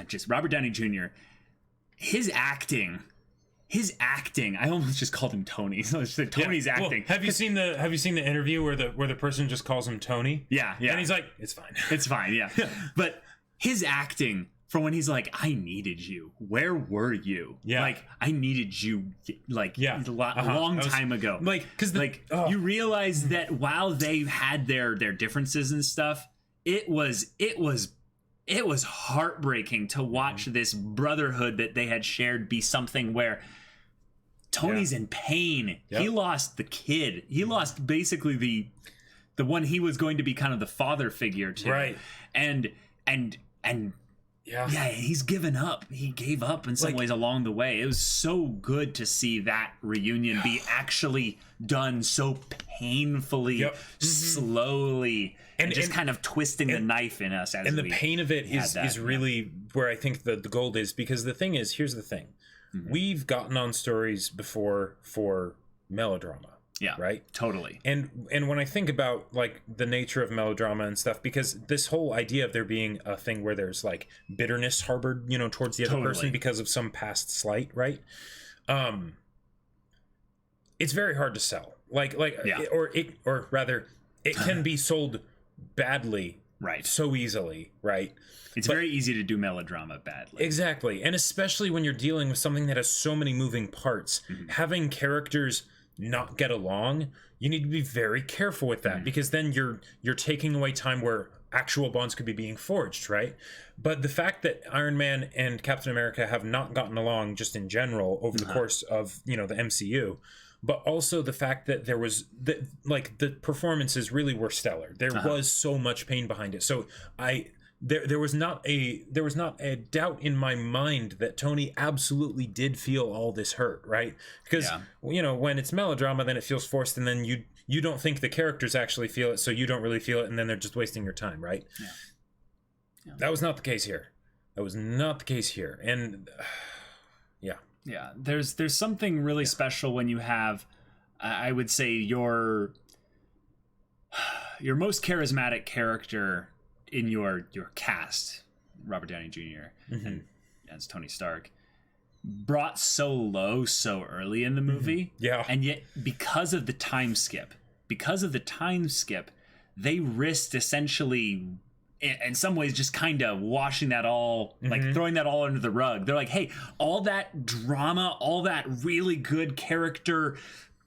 just Robert Downey Jr., his acting his acting, I almost just called him Tony. So it's just Tony's acting. Well, have you seen the interview where the person just calls him Tony? Yeah. And he's like, it's fine. It's fine, yeah. But his acting for when he's like, I needed you. Where were you? Yeah. Like, I needed you a long time ago. Like, because you realize that while they had their differences and stuff, it was heartbreaking to watch this brotherhood that they had shared be something where Tony's in pain. Yep. He lost the kid. He lost basically the one he was going to be kind of the father figure to. Right. And he's given up. He gave up in some ways along the way. It was so good to see that reunion be actually done so painfully, slowly, and just kind of twisting the knife in us. And the pain of it is really where I think the gold is, because the thing is, here's the thing. We've gotten on stories before for melodrama. Yeah. Right? Totally. And when I think about like the nature of melodrama and stuff, because this whole idea of there being a thing where there's like bitterness harbored, towards the other person because of some past slight, right? It's very hard to sell. Or rather, it can be sold badly, right? So easily, right? It's very easy to do melodrama badly. Exactly. And especially when you're dealing with something that has so many moving parts, having characters not get along, you need to be very careful with that, because then you're taking away time where actual bonds could be being forged, right? But the fact that Iron Man and Captain America have not gotten along just in general over the course of, the MCU, but also the fact that there was the performances really were stellar. There was so much pain behind it. So there was not a doubt in my mind that Tony absolutely did feel all this hurt, right? Because when it's melodrama, then it feels forced, and then you don't think the characters actually feel it, so you don't really feel it, and then they're just wasting your time, right? Yeah. That was not the case here. And there's something really special when you have, I would say, your most charismatic character in your cast, Robert Downey Jr. and as Tony Stark, brought so low so early in the movie. And yet because of the time skip, they risked essentially in some ways just kind of washing that all, throwing that all under the rug. They're like, hey, all that drama, all that really good character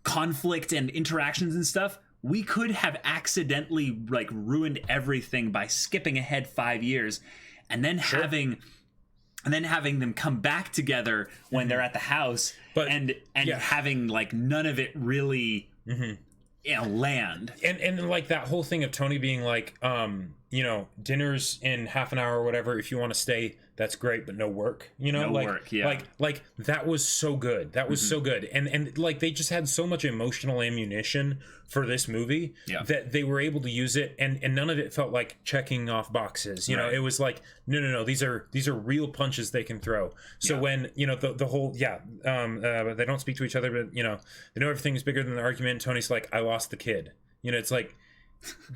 conflict and interactions and stuff, we could have accidentally ruined everything by skipping ahead 5 years and then having them come back together when they're at the house, and having none of it really land. And like that whole thing of Tony being like, dinner's in half an hour or whatever, if you want to stay, that's great, but no work, work, yeah. Like that was so good. That was so good. And they just had so much emotional ammunition for this movie that they were able to use it, and none of it felt like checking off boxes. You know, it was like, no, these are real punches they can throw. So when, the whole, they don't speak to each other, but, they know everything's bigger than the argument. Tony's like, I lost the kid. It's like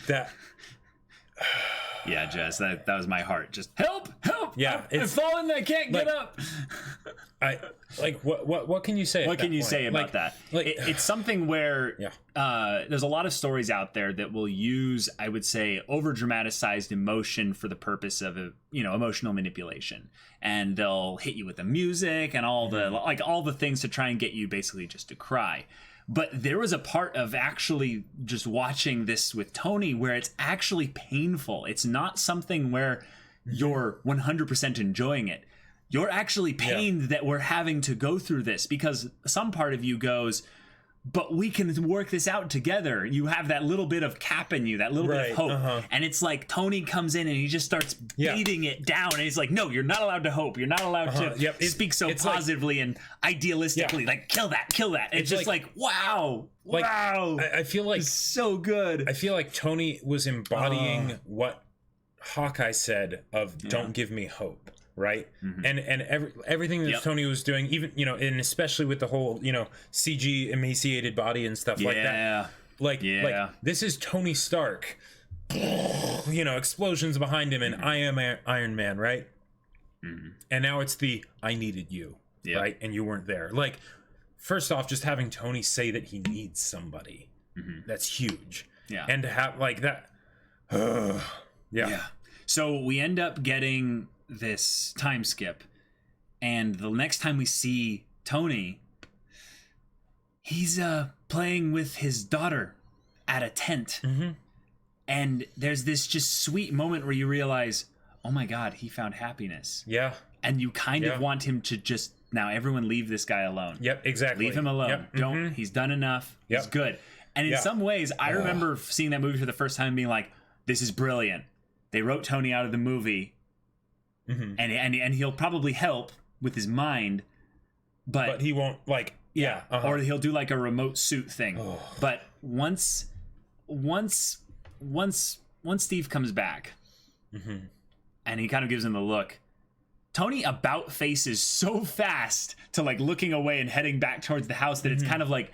that. Yeah, Jess, that was my heart. Just help! Yeah, I'm falling. I can't get up. What can you say? What can you say about that? It's something where there's a lot of stories out there that will use, I would say, over dramatized emotion for the purpose of emotional manipulation, and they'll hit you with the music and all the things to try and get you basically just to cry. But there was a part of actually just watching this with Tony where it's actually painful. It's not something where you're 100% enjoying it. You're actually pained that we're having to go through this, because some part of you goes, but we can work this out together. You have that little bit of cap in you, that little bit of hope. And it's like Tony comes in and he just starts beating it down. And he's like, no, you're not allowed to hope. You're not allowed to speak so positively and idealistically. Like, kill that. It's just like wow. I feel like it's so good. I feel like Tony was embodying what Hawkeye said of don't give me hope. Right. And everything that Tony was doing, even, and especially with the whole, CG emaciated body and stuff like that. Like this is Tony Stark, explosions behind him, and I am Iron Man. Right. And now it's I needed you. Right. And you weren't there. Like, first off, just having Tony say that he needs somebody, that's huge. Yeah. And to have like that, yeah. So we end up getting this time skip, and the next time we see Tony, he's playing with his daughter at a tent. And there's this just sweet moment where you realize, oh my God, he found happiness. Yeah. And you kind of want him to just, now everyone leave this guy alone. Yep, exactly. Leave him alone. Yep. Don't, he's done enough. He's good. And in some ways, I remember seeing that movie for the first time and being like, this is brilliant. They wrote Tony out of the movie, and he'll probably help with his mind, but he won't, like, or he'll do like a remote suit thing. But once Steve comes back, and he kind of gives him the look, Tony about faces so fast to like looking away and heading back towards the house that it's kind of like,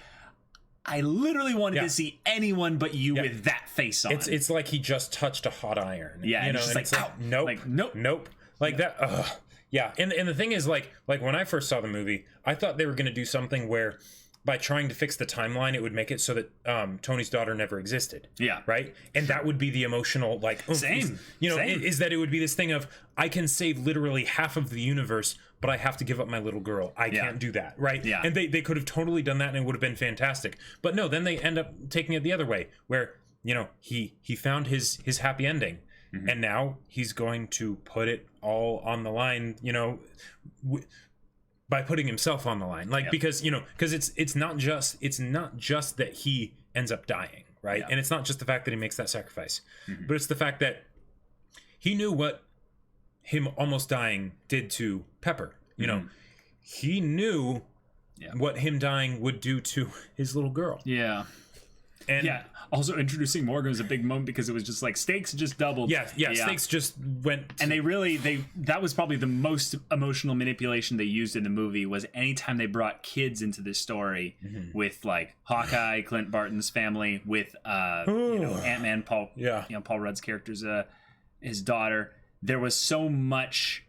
I literally wanted to see anyone but you with that face on. It's like he just touched a hot iron. Yeah, you know, just and like, it's like, nope. Like that. Yeah, and the thing is, like when I first saw the movie, I thought they were going to do something where, by trying to fix the timeline, it would make it so that Tony's daughter never existed. Yeah. Right? And that would be the emotional, like... Same. Is that it would be this thing of, I can save literally half of the universe, but I have to give up my little girl. I can't do that, right? Yeah. And they could have totally done that, and it would have been fantastic. But no, then they end up taking it the other way, where, he found his happy ending, and now he's going to put it all on the line, by putting himself on the line, because it's not just that he ends up dying, right? And it's not just the fact that he makes that sacrifice, but it's the fact that he knew what him almost dying did to Pepper. He knew what him dying would do to his little girl. And also introducing Morgan was a big moment because it was just like stakes just doubled. Stakes just went. And that was probably the most emotional manipulation they used in the movie, was anytime they brought kids into this story with like Hawkeye, Clint Barton's family, with Ant-Man, Paul Rudd's character's his daughter. There was so much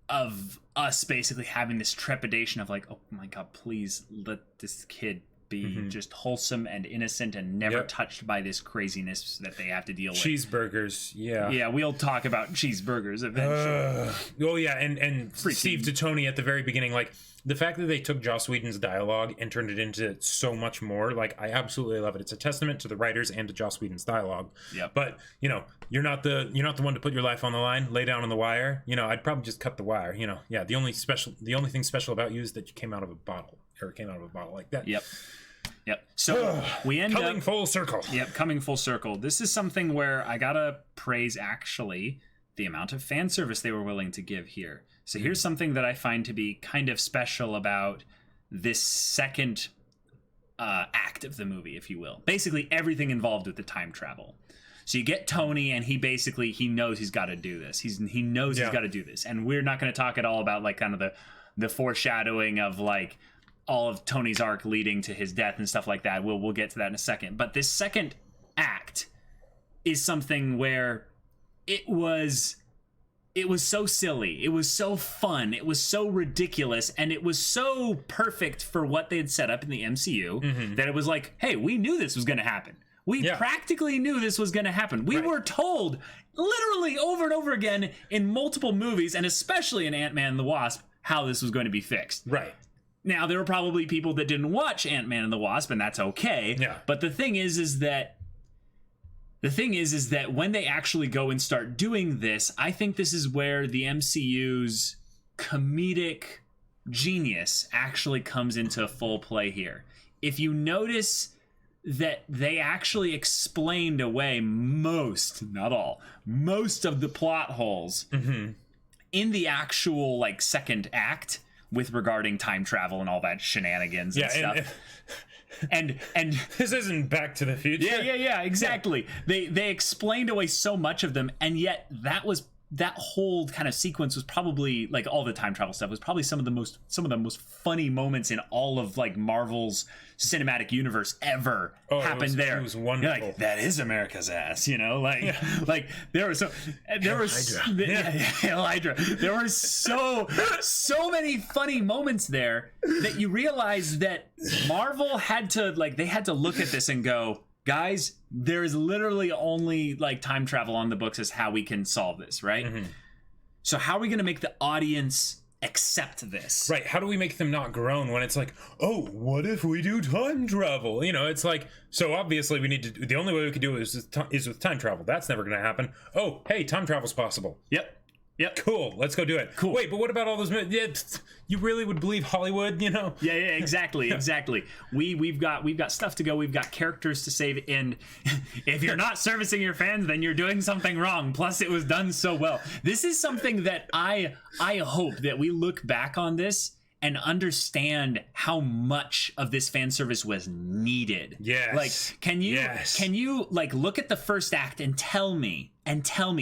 of us basically having this trepidation of like, oh my God, please let this kid be just wholesome and innocent and never touched by this craziness that they have to deal with. Cheeseburgers, we'll talk about cheeseburgers eventually. And Steve to Tony at the very beginning, like the fact that they took Joss Whedon's dialogue and turned it into so much more, like I absolutely love it. It's a testament to the writers and to Joss Whedon's dialogue. But you're not the one to put your life on the line, lay down on the wire. I'd probably just cut the wire. The only thing special about you is that you came out of a bottle like that. Yep. So we end coming full circle. Coming full circle. This is something where I gotta praise actually the amount of fan service they were willing to give here. So here's something that I find to be kind of special about this second act of the movie, if you will. Basically everything involved with the time travel. So you get Tony, and he knows he's got to do this. He knows he's got to do this, and we're not going to talk at all about like kind of the foreshadowing of like all of Tony's arc leading to his death and stuff like that. We'll get to that in a second. But this second act is something where it was so silly, it was so fun, it was so ridiculous, and it was so perfect for what they had set up in the MCU that it was like, hey, we knew this was going to happen. We practically knew this was going to happen. We were told literally over and over again in multiple movies, and especially in Ant-Man and the Wasp, how this was going to be fixed. Right. Now, there were probably people that didn't watch Ant-Man and the Wasp, and that's okay. But the thing is that when they actually go and start doing this, I think this is where the MCU's comedic genius actually comes into full play here. If you notice that they actually explained away most, not all, most of the plot holes in the actual like second act with regarding time travel and all that shenanigans and stuff. And this isn't Back to the Future. Yeah, exactly. They explained away so much of them, and yet that was that whole kind of sequence was probably, like, all the time travel stuff was probably some of the most funny moments in all of, like, Marvel's cinematic universe ever happened there. It was wonderful. You're like, that is America's ass, you know, like, like there were Hydra. There were so many funny moments there that you realize that Marvel had to, like, they had to look at this and go, guys, there is literally only, like, time travel on the books as how we can solve this, right? So how are we going to make the audience accept this? Right. How do we make them not groan when it's like, oh, what if we do time travel? You know, it's like, so obviously we need to, the only way we can do it is with time travel. That's never going to happen. Oh, hey, time travel's possible. Yep. Cool. Let's go do it. Cool. Wait, but what about all those? Yeah, you really would believe Hollywood? You know? Yeah. Exactly. We've got stuff to go. We've got characters to save, and if you're not servicing your fans, then you're doing something wrong. Plus, it was done so well. This is something that I hope that we look back on this and understand how much of this fan service was needed. Yes. Like, can you like look at the first act and tell me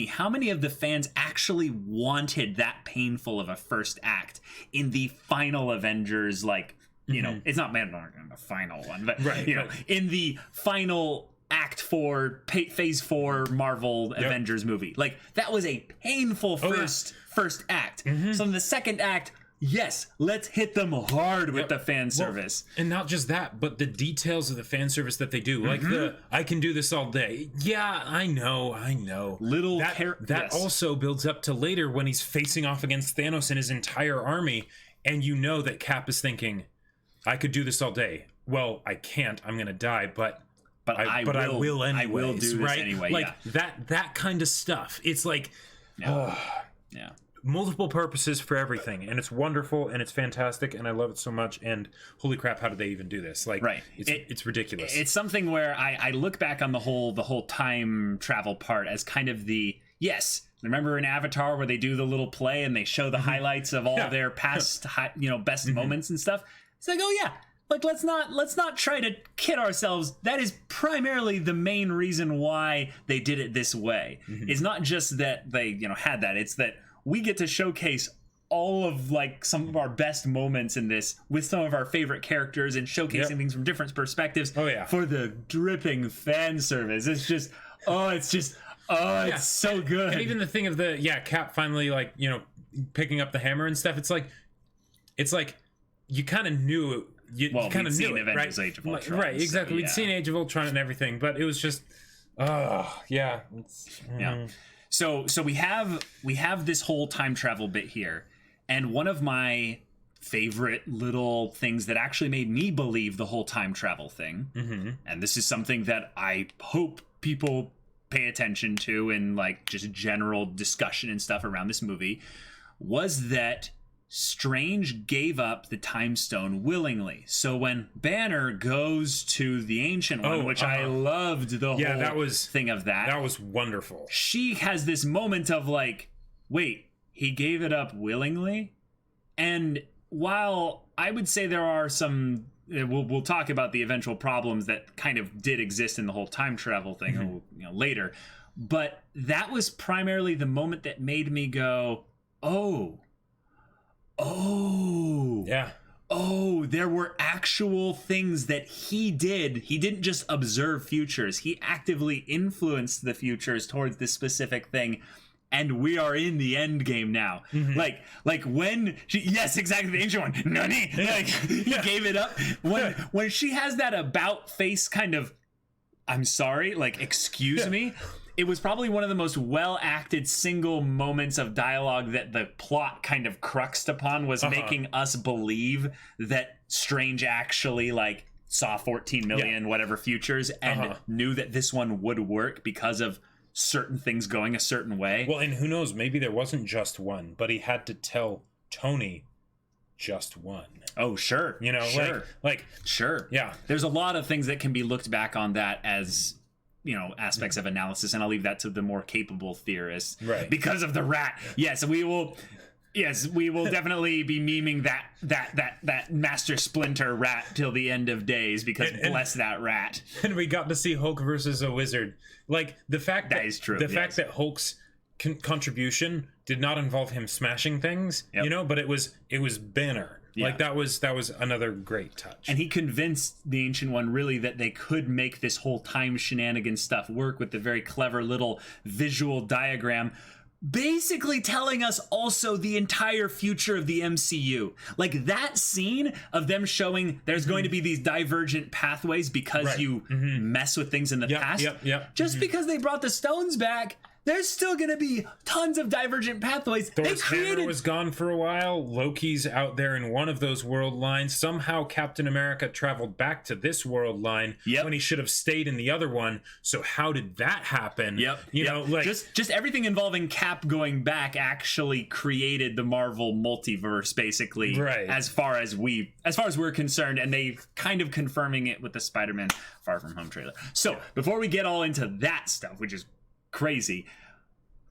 how many of the fans actually wanted that painful of a first act in the final Avengers, like, you know, it's not in the final one, but you know, in the final Act 4, Phase 4 Marvel Avengers movie. Like, that was a painful first act. So in the second act, yes, let's hit them hard with the fan service. And not just that, but the details of the fan service that they do. Like I can do this all day. Yeah, I know. That also builds up to later when he's facing off against Thanos and his entire army. And you know that Cap is thinking, I could do this all day. Well, I can't. I'm going to die, but I will anyways. I will do this anyway. Like that kind of stuff. It's like, yeah. Multiple purposes for everything, and it's wonderful and it's fantastic and I love it so much. And holy crap, how did they even do this? Like, it's ridiculous. It's something where I look back on the whole time travel part as kind of remember in Avatar where they do the little play and they show the highlights of all their past best moments and stuff. It's like, oh yeah, like let's not try to kid ourselves. That is primarily the main reason why they did it this way. It's not just that they had that, it's that we get to showcase all of, like, some of our best moments in this with some of our favorite characters and showcasing things from different perspectives. For the dripping fan service. It's so good. And even the thing of Cap finally, like, picking up the hammer and stuff. It's like you kind of knew it. You kind of knew it, Avengers right? Age of Ultron, right, exactly. We'd seen Age of Ultron and everything, but it was just, So we have this whole time travel bit here, and one of my favorite little things that actually made me believe the whole time travel thing, and this is something that I hope people pay attention to in, like, just general discussion and stuff around this movie, was that Strange gave up the Time Stone willingly. So when Banner goes to the Ancient One, which I loved the whole thing of that. That was wonderful. She has this moment of like, wait, he gave it up willingly? And while I would say there are some, we'll talk about the eventual problems that kind of did exist in the whole time travel thing later, but that was primarily the moment that made me go, oh, there were actual things that he did. He didn't just observe futures. He actively influenced the futures towards this specific thing. And we are in the end game now. Like when she, yes, exactly, the Ancient One, Nani, like, he gave it up. When she has that about face kind of, I'm sorry, like, excuse me. It was probably one of the most well-acted single moments of dialogue that the plot kind of cruxed upon, was making us believe that Strange actually, like, saw 14 million whatever futures and knew that this one would work because of certain things going a certain way. Well, and who knows, maybe there wasn't just one, but he had to tell Tony just one. Oh, sure. Sure. Yeah. There's a lot of things that can be looked back on that as, aspects of analysis, and I'll leave that to the more capable theorists. Right. Because of the rat. Yes, we will definitely be memeing that Master Splinter rat till the end of days, because bless that rat. And we got to see Hulk versus a wizard. Like, the fact that is true. The fact that Hulk's contribution did not involve him smashing things, you know, but it was Banner. Like that was another great touch. And he convinced the Ancient One really that they could make this whole time shenanigans stuff work with the very clever little visual diagram, basically telling us also the entire future of the MCU. Like that scene of them showing there's going to be these divergent pathways because you mess with things in the past. Just because they brought the stones back, there's still going to be tons of divergent pathways. Thor's hammer was gone for a while. Loki's out there in one of those world lines. Somehow Captain America traveled back to this world line when he should have stayed in the other one. So how did that happen? You know, like just everything involving Cap going back actually created the Marvel multiverse, basically. As far as we're concerned, and they kind of confirming it with the Spider-Man Far From Home trailer. So before we get all into that stuff, which is crazy,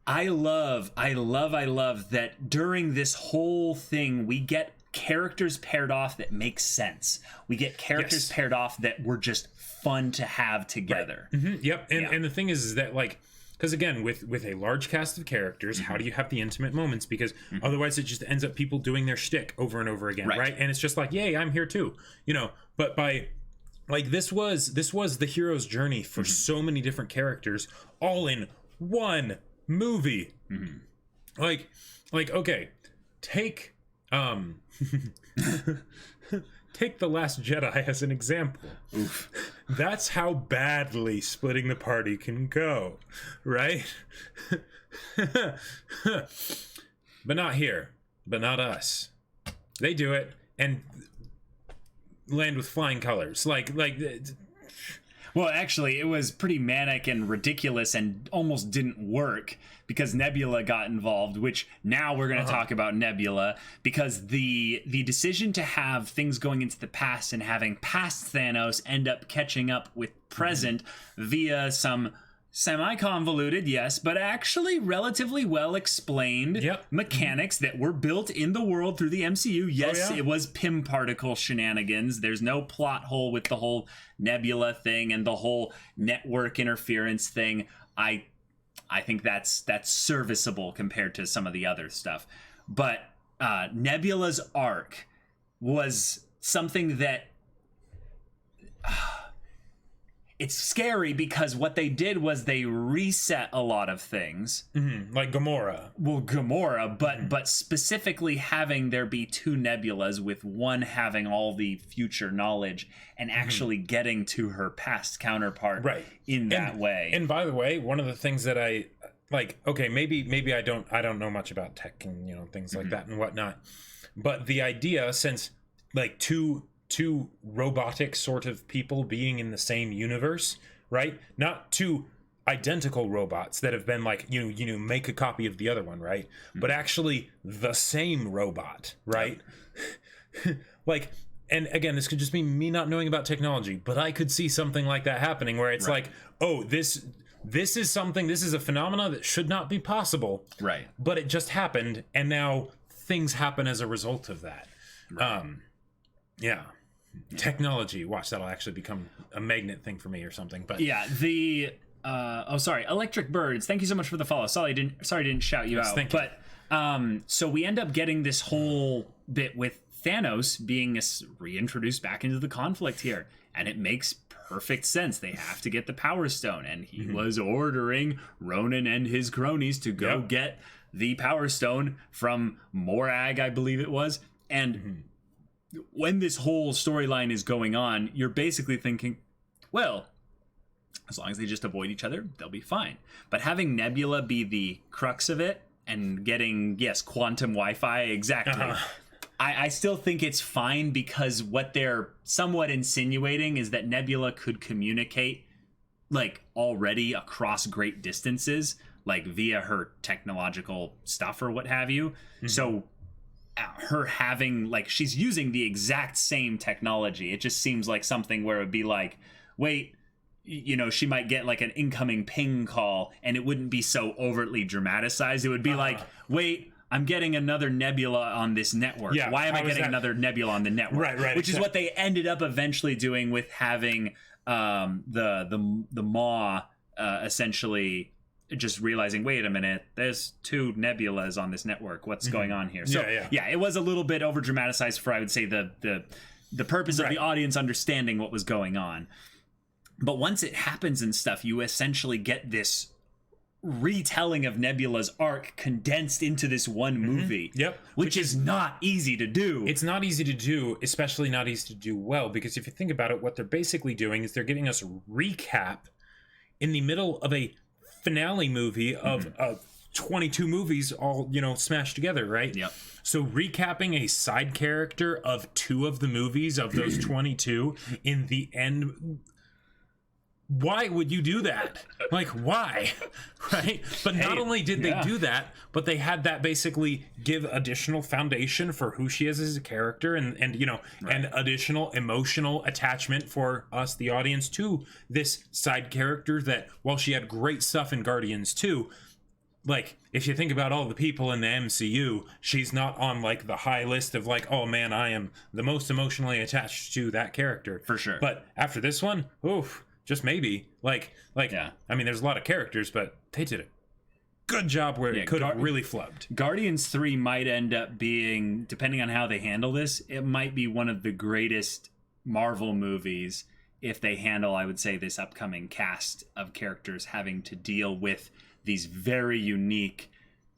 I love that during this whole thing we get characters paired off that make sense. We get characters paired off that were just fun to have together. And the thing is that, like, because again, with a large cast of characters, how do you have the intimate moments? Because otherwise it just ends up people doing their shtick over and over again, right? And it's just like, yay, I'm here too, you know. But by like this was the hero's journey for so many different characters, all in one movie. Like okay, take take The Last Jedi as an example. That's how badly splitting the party can go, right? But not here, but not us. They do it and land with flying colors. Well, actually, it was pretty manic and ridiculous and almost didn't work because Nebula got involved, which now we're going to talk about Nebula, because the decision to have things going into the past and having past Thanos end up catching up with present via some semi-convoluted, yes, but actually relatively well-explained mechanics that were built in the world through the MCU. Yes, it was Pym particle shenanigans. There's no plot hole with the whole Nebula thing and the whole network interference thing. I think that's serviceable compared to some of the other stuff. But Nebula's arc was something that... it's scary because what they did was they reset a lot of things. Like Gamora. Well, Gamora, but specifically having there be two Nebulas, with one having all the future knowledge and actually getting to her past counterpart in that way. And by the way, one of the things that I like, okay, maybe I don't know much about tech and, you know, things like that and whatnot, but the idea, since like two robotic sort of people being in the same universe, right? Not two identical robots that have been like, you know, make a copy of the other one, right? But actually the same robot, right? Like, and again, this could just be me not knowing about technology, but I could see something like that happening where it's like, oh, this is something, this is a phenomena that should not be possible, right? But it just happened, and now things happen as a result of that. Technology, watch, that'll actually become a magnet thing for me or something. But Electric Birds, thank you so much for the follow. Sorry I didn't shout you out. But so we end up getting this whole bit with Thanos being reintroduced back into the conflict here, and it makes perfect sense. They have to get the Power Stone, and he was ordering Ronan and his cronies to go get the Power Stone from Morag, I believe it was. And when this whole storyline is going on, you're basically thinking, well, as long as they just avoid each other, they'll be fine. But having Nebula be the crux of it and getting, quantum Wi-Fi, exactly. I still think it's fine, because what they're somewhat insinuating is that Nebula could communicate, like, already across great distances, like via her technological stuff or what have you. So her having, like, she's using the exact same technology. It just seems like something where it would be like, wait, you know, she might get like an incoming ping call and it wouldn't be so overtly dramatized. It would be like, wait, I'm getting another Nebula on this network. Why am I getting another Nebula on the network? Right. Which is what they ended up eventually doing with having the Maw essentially just realizing, wait a minute, there's 2 Nebulas on this network. What's going on here? So yeah, it was a little bit over dramatized for, I would say, the purpose of the audience understanding what was going on. But once it happens and stuff, you essentially get this retelling of Nebula's arc condensed into this one movie. Which is not easy to do. It's not easy to do, especially not easy to do well, because if you think about it, what they're basically doing is they're giving us a recap in the middle of a finale movie of 22 movies all, smashed together, right? So recapping a side character of 2 of the movies of those 22 in the end, why would you do that? Like, why? Right? But not only did they do that, but they had that basically give additional foundation for who she is as a character and and additional emotional attachment for us, the audience, to this side character that, while she had great stuff in Guardians 2, like, if you think about all the people in the MCU, she's not on, like, the high list of, like, oh man, I am the most emotionally attached to that character. For sure. But after this one, oof. Just maybe. Like, I mean, there's a lot of characters, but they did a good job where it could have really flubbed. Guardians 3 might end up being, depending on how they handle this, it might be one of the greatest Marvel movies if they handle, I would say, this upcoming cast of characters having to deal with these very unique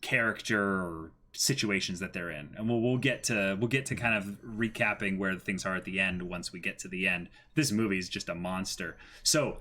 character situations that they're in. And we'll get to kind of recapping where things are at the end once we get to the end. This movie is just a monster. So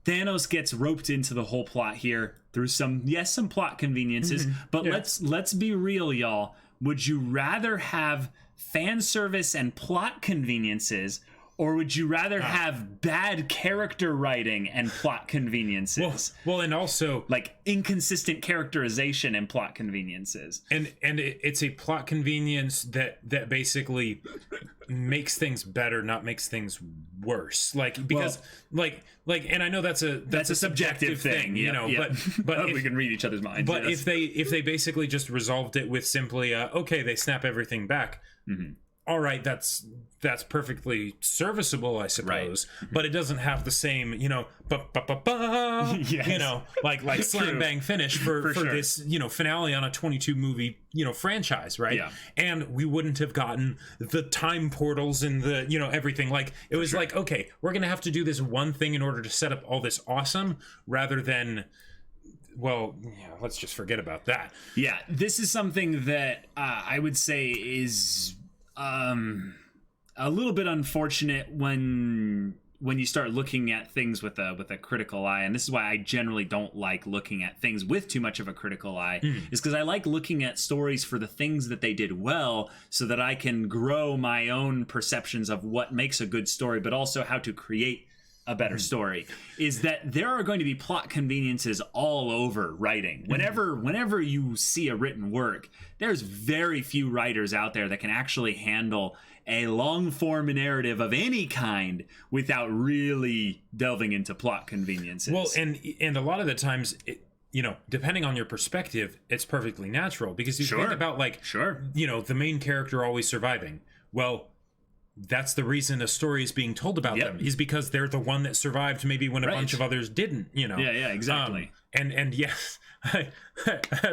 Thanos gets roped into the whole plot here through some plot conveniences, but let's be real, y'all. Would you rather have fan service and plot conveniences, or would you rather have bad character writing and plot conveniences? Well, and also, like, inconsistent characterization and plot conveniences. And it's a plot convenience that basically makes things better, not makes things worse. Like, because and I know that's a subjective thing, but we can read each other's minds. But if they basically just resolved it with simply okay, they snap everything back. All right, that's perfectly serviceable, I suppose, but it doesn't have the same, like slam bang finish for sure. This, finale on a 22 movie, franchise, right? Yeah. And we wouldn't have gotten the time portals and the, everything. Like, it was like, okay, we're gonna have to do this one thing in order to set up all this awesome, rather than, well, yeah, let's just forget about that. Yeah, this is something that I would say is a little bit unfortunate when you start looking at things with a critical eye, and this is why I generally don't like looking at things with too much of a critical eye, is because I like looking at stories for the things that they did well, so that I can grow my own perceptions of what makes a good story, but also how to create a better story. Is that there are going to be plot conveniences all over writing. Whenever you see a written work, there's very few writers out there that can actually handle a long form narrative of any kind without really delving into plot conveniences. Well, and a lot of the times, depending on your perspective, it's perfectly natural, because you think about, like, the main character always surviving. Well, that's the reason a story is being told about them, is because they're the one that survived, maybe when a bunch of others didn't, Yeah, exactly. And yes, I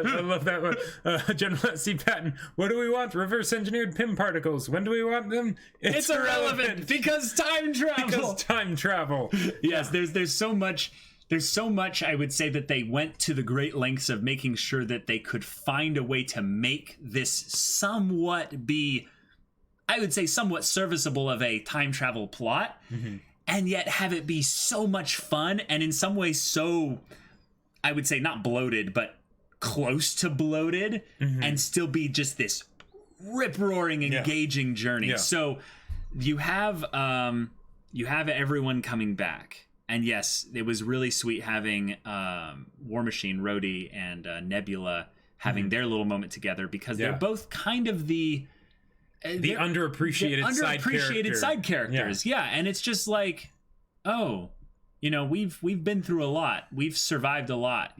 love that one. General C. Patton, what do we want? Reverse engineered PIM particles. When do we want them? It's irrelevant because time travel. Because time travel. Yes, there's so much. There's so much, I would say, that they went to the great lengths of making sure that they could find a way to make this somewhat be, I would say, somewhat serviceable of a time travel plot, and yet have it be so much fun, and in some ways so, I would say, not bloated, but close to bloated, and still be just this rip-roaring, engaging journey. Yeah. So you have everyone coming back. And yes, it was really sweet having War Machine, Rhodey, and Nebula having their little moment together, because they're both kind of the underappreciated side characters. Yeah, and it's just like, we've been through a lot, we've survived a lot.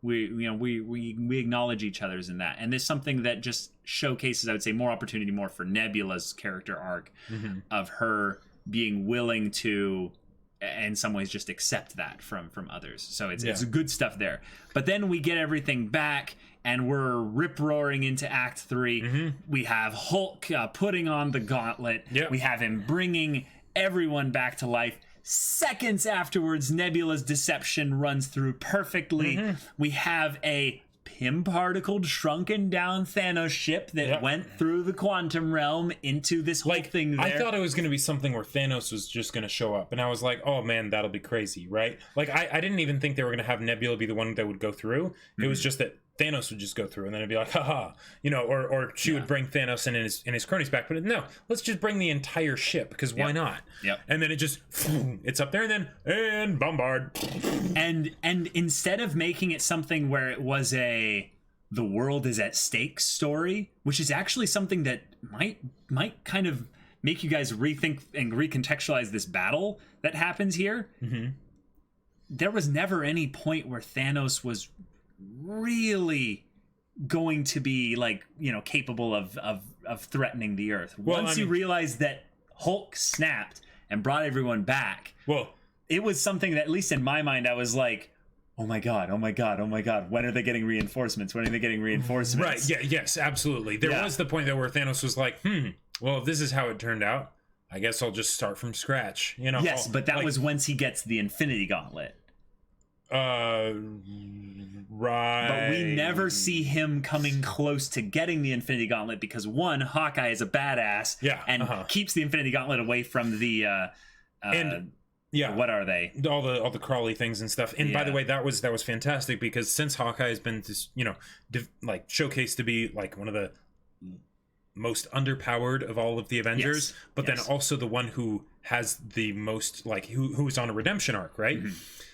We acknowledge each other's in that, and there's something that just showcases, I would say, more opportunity more for Nebula's character arc of her being willing to in some ways just accept that from others. So it's good stuff there. But then we get everything back, and we're rip-roaring into Act 3. We have Hulk putting on the gauntlet. We have him bringing everyone back to life. Seconds afterwards, Nebula's deception runs through perfectly. We have a Pym-particled, shrunken down Thanos ship that went through the quantum realm into this whole thing there. I thought it was going to be something where Thanos was just going to show up, and I was like, oh man, that'll be crazy, right? Like, I didn't even think they were going to have Nebula be the one that would go through. It was just that Thanos would just go through, and then it'd be like, haha, you know, or she would bring Thanos and his cronies back. But no, let's just bring the entire ship, because why not? And then it just, it's up there, and bombard. And instead of making it something where it was the world is at stake story, which is actually something that might kind of make you guys rethink and recontextualize this battle that happens here. There was never any point where Thanos was really going to be, like, you know, capable of threatening the Earth. Once you realize that Hulk snapped and brought everyone back, it was something that, at least in my mind, I was like, oh my god, when are they getting reinforcements? Right, yes, absolutely. There was the point there where Thanos was like, well, if this is how it turned out, I guess I'll just start from scratch, you know? Yes, but that was once he gets the Infinity Gauntlet. Right. But we never see him coming close to getting the Infinity Gauntlet because, one, Hawkeye is a badass and keeps the Infinity Gauntlet away from the what are they? All the crawly things and stuff. And by the way, that was fantastic, because since Hawkeye has been this, you know, like showcased to be like one of the most underpowered of all of the Avengers, but then also the one who has the most, like, who is on a redemption arc, right?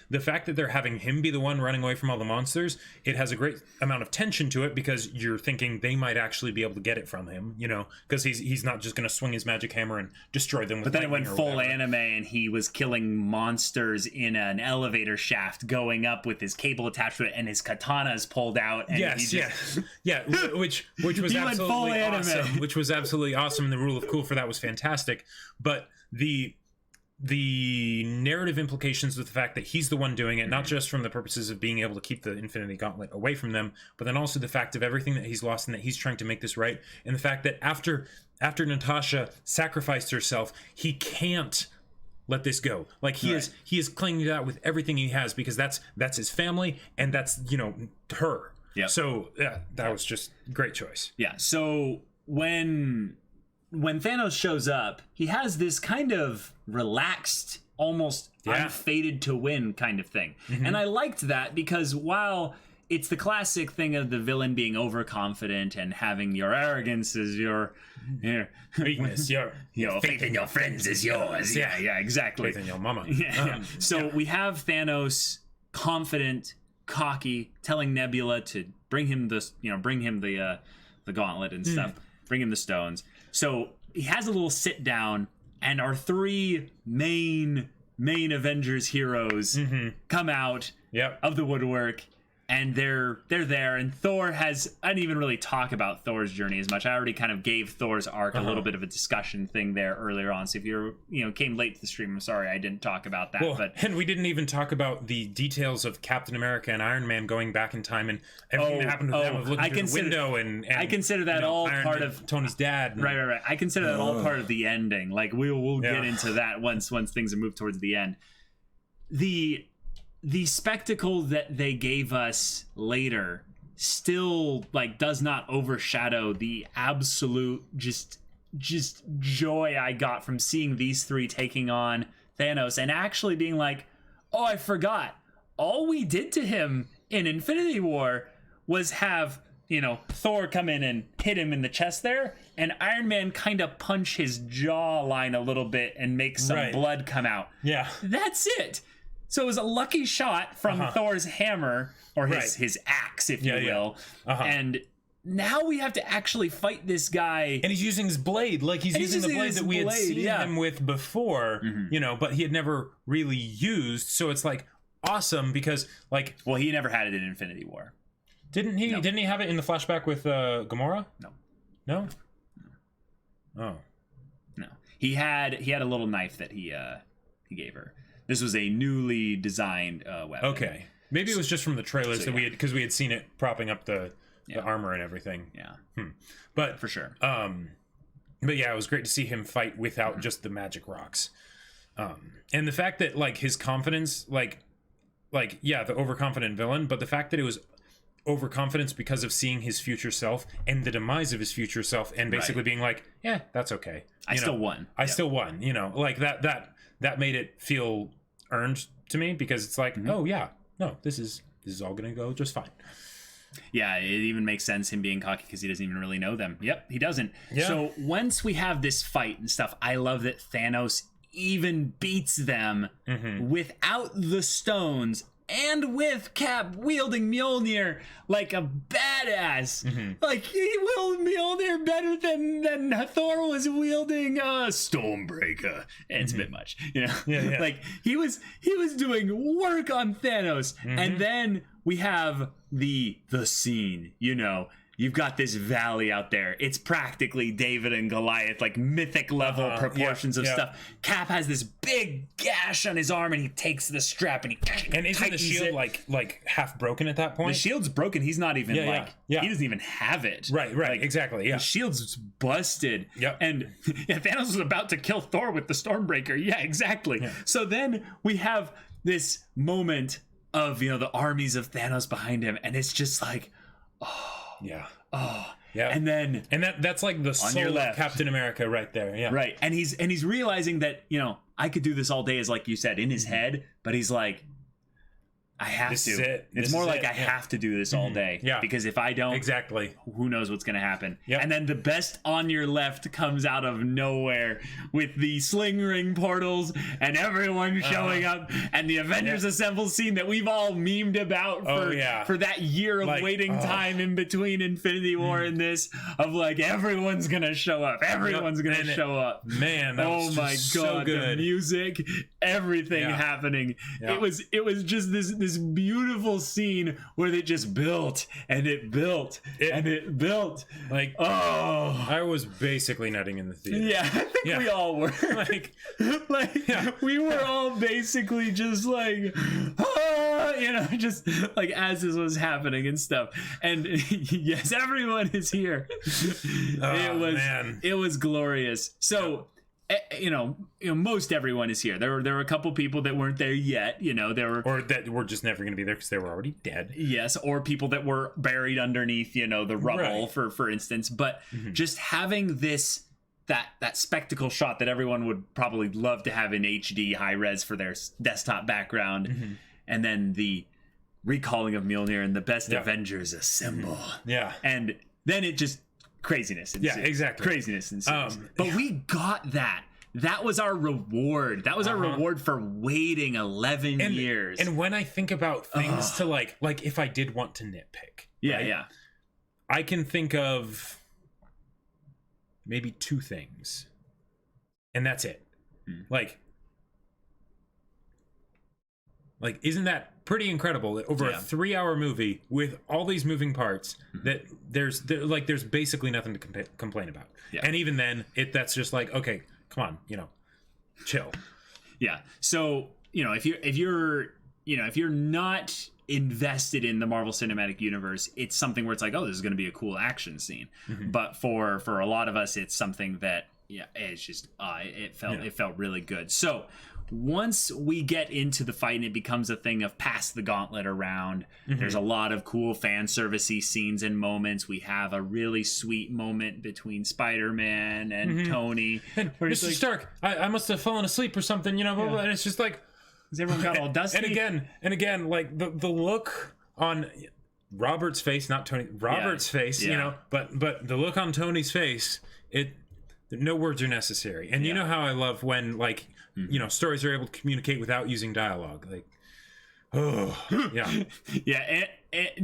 The fact that they're having him be the one running away from all the monsters, it has a great amount of tension to it, because you're thinking they might actually be able to get it from him, you know, because he's not just going to swing his magic hammer and destroy them with lightning. But then it went full anime, and he was killing monsters in an elevator shaft, going up with his cable attached to it, and his katana's pulled out. And which was absolutely awesome. Which was absolutely awesome. And the rule of cool for that was fantastic. But the narrative implications with the fact that he's the one doing it, not just from the purposes of being able to keep the Infinity Gauntlet away from them, but then also the fact of everything that he's lost and that he's trying to make this right, and the fact that after Natasha sacrificed herself, he can't let this go. Like, he is clinging to that with everything he has, because that's his family, and that's, you know, her. So that was just great choice. So when Thanos shows up, he has this kind of relaxed, almost I'm fated to win kind of thing. And I liked that, because while it's the classic thing of the villain being overconfident and having your arrogance as your weakness, your faith in your friends is yours. Yeah, exactly. Faith in your mama. So we have Thanos confident, cocky, telling Nebula to bring him the gauntlet and stuff, bring him the stones. So he has a little sit down, and our three main Avengers heroes come out of the woodwork, and they're there. And Thor I didn't even really talk about Thor's journey as much. I already kind of gave Thor's arc a little bit of a discussion thing there earlier on. So if you came late to the stream, I'm sorry I didn't talk about that. And we didn't even talk about the details of Captain America and Iron Man going back in time, and everything that happened with them, of looking through the window, and I consider that all part of Tony's dad. Right. I consider that all part of the ending. Like, we'll get into that once things are moved towards the end. The spectacle that they gave us later still, like, does not overshadow the absolute just joy I got from seeing these three taking on Thanos, and actually being like, oh, I forgot, all we did to him in Infinity War was have, you know, Thor come in and hit him in the chest there, and Iron Man kind of punch his jawline a little bit and make some blood come out. That's it. So it was a lucky shot from Thor's hammer, or his axe, if you will. And now we have to actually fight this guy. And he's using his blade. Like, he's using the blade that we had seen him with before, you know, but he had never really used. So it's, like, awesome, because, like... Well, he never had it in Infinity War. Didn't he? No. Didn't he have it in the flashback with Gamora? No? Oh. No. He had a little knife that he gave her. This was a newly designed weapon. Okay. Maybe it was just from the trailers that we had, because we had seen it propping up the armor and everything. Yeah. But for sure. But yeah, it was great to see him fight without just the magic rocks. And the fact that like his confidence, like the overconfident villain, but the fact that it was overconfidence because of seeing his future self and the demise of his future self, and basically being like, yeah, that's okay. I still won. I still won. You know, like that made it feel earned to me, because it's like, oh yeah, no, this is all gonna go just fine. Yeah, it even makes sense him being cocky because he doesn't even really know them. Yep, he doesn't. Yeah. So once we have this fight and stuff, I love that Thanos even beats them without the stones and with Cap wielding Mjolnir like a badass. Like, he wielded Mjolnir better than Thor was wielding Stormbreaker. And it's a bit much, you know? Yeah. Like, he was doing work on Thanos. And then we have the scene, you know. You've got this valley out there. It's practically David and Goliath, like mythic level proportions of stuff. Cap has this big gash on his arm, and he takes the strap and And isn't the shield like half broken at that point? The shield's broken. He's not even he doesn't even have it. Right, like, exactly. Yeah, the shield's busted. Yep. And Thanos was about to kill Thor with the Stormbreaker. Yeah, exactly. Yeah. So then we have this moment of, you know, the armies of Thanos behind him, and it's just like, yeah. And then that's like the soul of Captain America right there. Yeah. Right. And he's realizing that, you know, I could do this all day, as like you said, in his head, but he's like, I have this to. Is it. It's this more is like it. I have to do this all day. Yeah. Because if I don't, exactly, who knows what's going to happen. Yep. And then the best on your left comes out of nowhere with the sling ring portals and everyone showing up, and the Avengers Assemble scene that we've all memed about for that year of waiting time in between Infinity War and this, of like, everyone's going to show up. Everyone's going to show up. Man, that was my God, so good. The music, everything happening. Yeah. It was just this beautiful scene where they just built and it built and it built. Like, I was basically nutting in the theater. Yeah, I think we all were. We were all basically just like, you know, just like as this was happening and stuff. And yes, everyone is here. It was glorious. So. You know, most everyone is here. There were a couple people that weren't there yet. You know, or that were just never going to be there because they were already dead. Yes, or people that were buried underneath, you know, the rubble, for instance. But just having that spectacle shot that everyone would probably love to have in HD high res for their desktop background, and then the recalling of Mjolnir and the best Avengers assemble. Yeah, and then it just. Craziness ensues. Yeah, exactly. Craziness ensues. But we got that. That was our reward. That was our reward for waiting 11 years. And when I think about things to like if I did want to nitpick, yeah, I can think of maybe two things, and that's it. Like, isn't that pretty incredible that over a 3-hour movie with all these moving parts that there's basically nothing to complain about. Yeah. And even then, that's just like, okay, come on, you know, chill. Yeah. So, you know, if you're not invested in the Marvel Cinematic Universe, it's something where it's like, oh, this is going to be a cool action scene. But for a lot of us, it's something that it's just it felt really good. So once we get into the fight and it becomes a thing of pass the gauntlet around, there's a lot of cool fan servicey scenes and moments. We have a really sweet moment between Spider-Man and Tony. And Mr. Stark, I must have fallen asleep or something, you know, blah, blah, and it's just like... Everyone got all dusty. And again, like the look on Robert's face, not Tony, Robert's face, you know, but the look on Tony's face, no words are necessary. And you know how I love when, like, you know, stories are able to communicate without using dialogue. Like,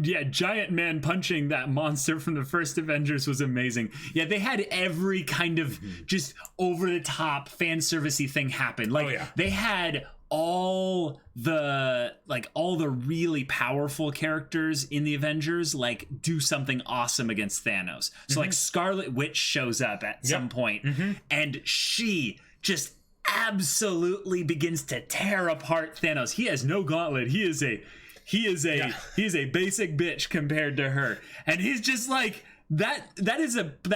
Giant Man punching that monster from the first Avengers was amazing. Yeah, they had every kind of just over the top fan servicey thing happen. Like, they had all the really powerful characters in the Avengers like do something awesome against Thanos. So like Scarlet Witch shows up at some point, and she just absolutely begins to tear apart Thanos. He has no gauntlet. He is a basic bitch compared to her. And he's just like, that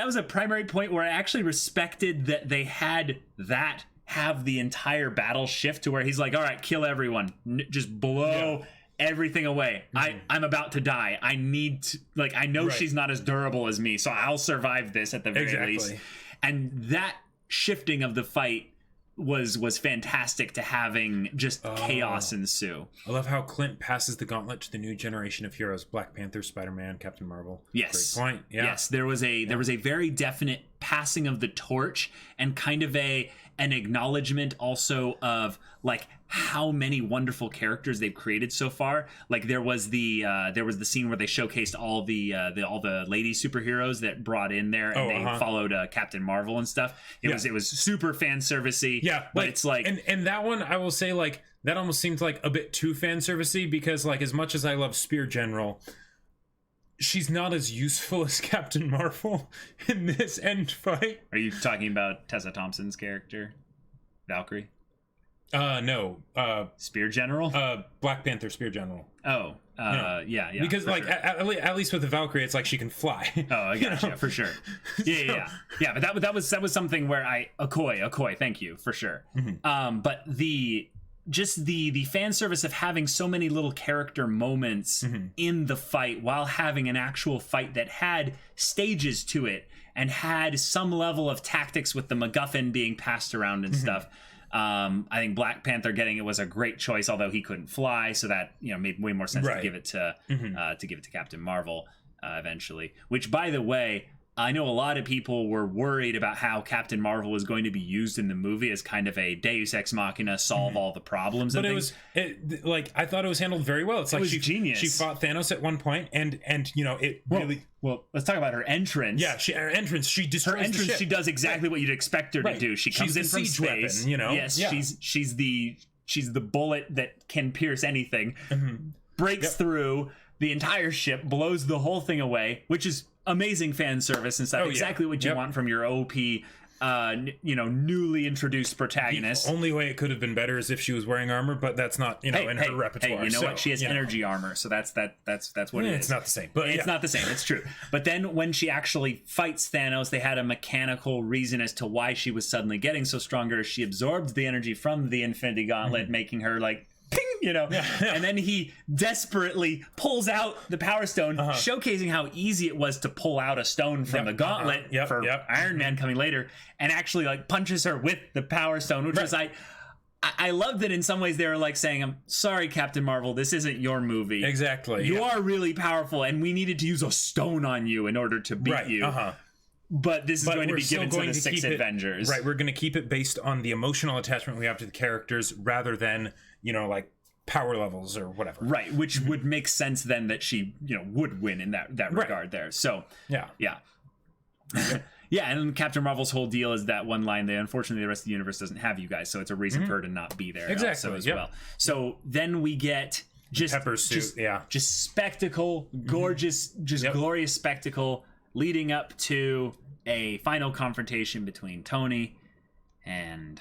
was a primary point where I actually respected that they had that have the entire battle shift to where he's like, all right, kill everyone. Just blow everything away. I'm about to die. I need to, like, I know she's not as durable as me, so I'll survive this at the very least. And that shifting of the fight was fantastic to having just chaos ensue. I love how Clint passes the gauntlet to the new generation of heroes: Black Panther, Spider-Man, Captain Marvel. Yes. Great point. Yeah. Yes, there was a very definite passing of the torch, and kind of an acknowledgement also of like how many wonderful characters they've created so far. Like there was the scene where they showcased all the lady superheroes that brought in there, and they followed Captain Marvel and stuff. It was super fan servicey. Yeah, but it's like, and that one I will say, like, that almost seems like a bit too fan servicey, because like as much as I love Spear General, she's not as useful as Captain Marvel in this end fight. Are you talking about Tessa Thompson's character, Valkyrie? No. Spear General? Black Panther Spear General. Yeah. Because like sure. at least with the Valkyrie, it's like she can fly. Oh, I gotcha, for sure. Yeah. But that was something where Okoye, thank you for sure. But the fan service of having so many little character moments in the fight while having an actual fight that had stages to it and had some level of tactics with the MacGuffin being passed around and stuff. I think Black Panther getting it was a great choice, although he couldn't fly, so that made way more sense to give it to Captain Marvel eventually. Which, by the way, I know a lot of people were worried about how Captain Marvel was going to be used in the movie as kind of a Deus Ex Machina, solve all the problems. But I thought it was handled very well. It's like she genius. She fought Thanos at one point, and really. Well, let's talk about her entrance. Yeah, her entrance. She destroys the ship. She does exactly what you'd expect her to do. She comes in from space. Weapon, Yes, yeah. she's the bullet that can pierce anything. Breaks through the entire ship, blows the whole thing away, which is amazing fan service and stuff. Exactly what you want from your OP, newly introduced protagonist. The only way it could have been better is if she was wearing armor, but that's not in her repertoire. Hey, you know what? She has energy armor, so that's what it is. It's not the same, but it's not the same. It's true. But then when she actually fights Thanos, they had a mechanical reason as to why she was suddenly getting so stronger. She absorbed the energy from the Infinity Gauntlet, making her like, ping, and then he desperately pulls out the Power Stone, showcasing how easy it was to pull out a stone from the gauntlet for Iron Man coming later, and actually like punches her with the Power Stone, which was I love that in some ways they were like saying, I'm sorry, Captain Marvel, this isn't your movie. Exactly. You are really powerful, and we needed to use a stone on you in order to beat you. But this is going to be given to the six Avengers. Right, we're going to keep it based on the emotional attachment we have to the characters rather than, like power levels or whatever. Right, which would make sense then that she, would win in that regard there. So, yeah. Yeah, and Captain Marvel's whole deal is that one line that unfortunately the rest of the universe doesn't have you guys, so it's a reason for her to not be there also as well. So then we get just spectacle, gorgeous, glorious spectacle leading up to a final confrontation between Tony and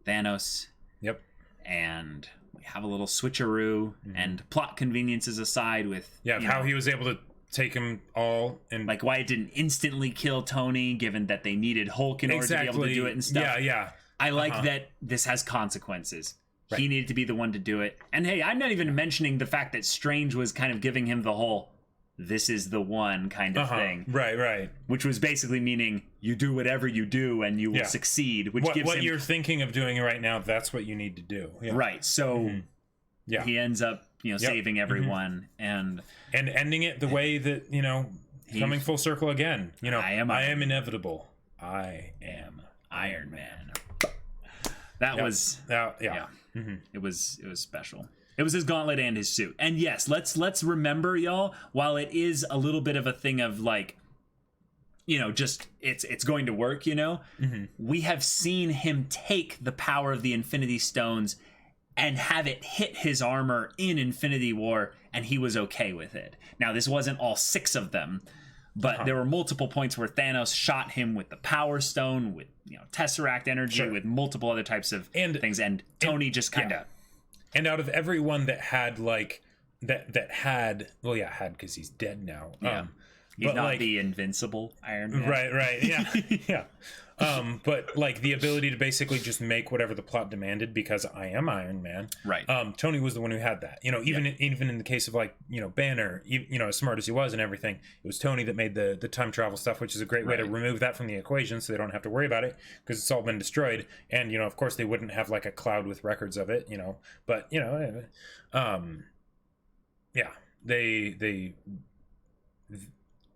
Thanos. Yep. And we have a little switcheroo and plot conveniences aside with how he was able to take them all, and like why it didn't instantly kill Tony, given that they needed Hulk in order to be able to do it and stuff. I like that this has consequences. He needed to be the one to do it. And hey, I'm not even mentioning the fact that Strange was kind of giving him the whole this is the one kind of thing. Right. Which was basically meaning you do whatever you do and you will succeed. Which gives him you're thinking of doing right now, that's what you need to do. Yeah. Right. So he ends up, saving everyone and ending it the way that, coming full circle again. I am inevitable. I am Iron Man. That was it was special. It was his gauntlet and his suit. And yes, let's remember, y'all, while it is a little bit of a thing of like, just it's going to work, we have seen him take the power of the Infinity Stones and have it hit his armor in Infinity War, and he was okay with it. Now, this wasn't all 6 of them, But there were multiple points where Thanos shot him with the Power Stone, with Tesseract energy, with multiple other types of things, and Tony just kind of. And out of everyone that had had because he's dead now. Yeah. He's not the invincible Iron Man. Right, yeah, yeah. But like the ability to basically just make whatever the plot demanded because I am Iron Man. Right. Tony was the one who had that. Even in the case of Banner, as smart as he was and everything, it was Tony that made the time travel stuff, which is a great way to remove that from the equation so they don't have to worry about it because it's all been destroyed. And of course they wouldn't have like a cloud with records of it. But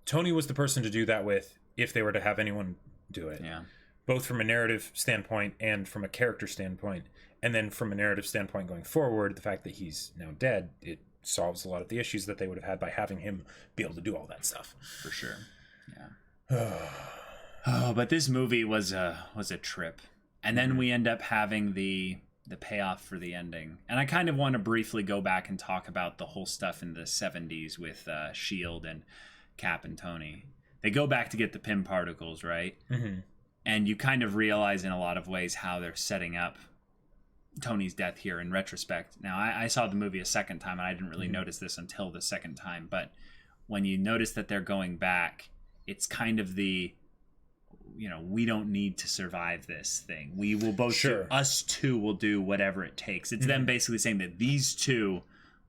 Tony was the person to do that with if they were to have anyone do it. Yeah. Both from a narrative standpoint and from a character standpoint. And then from a narrative standpoint going forward, the fact that he's now dead, it solves a lot of the issues that they would have had by having him be able to do all that stuff. For sure. Yeah. But this movie was a trip. And then we end up having the payoff for the ending. And I kind of want to briefly go back and talk about the whole stuff in the 70s with S.H.I.E.L.D. and Cap and Tony. They go back to get the Pym particles, right? Mm-hmm. And you kind of realize in a lot of ways how they're setting up Tony's death here in retrospect. Now, I saw the movie a second time, and I didn't really notice this until the second time. But when you notice that they're going back, it's kind of the, we don't need to survive this thing. We will both, us two will do whatever it takes. It's them basically saying that these two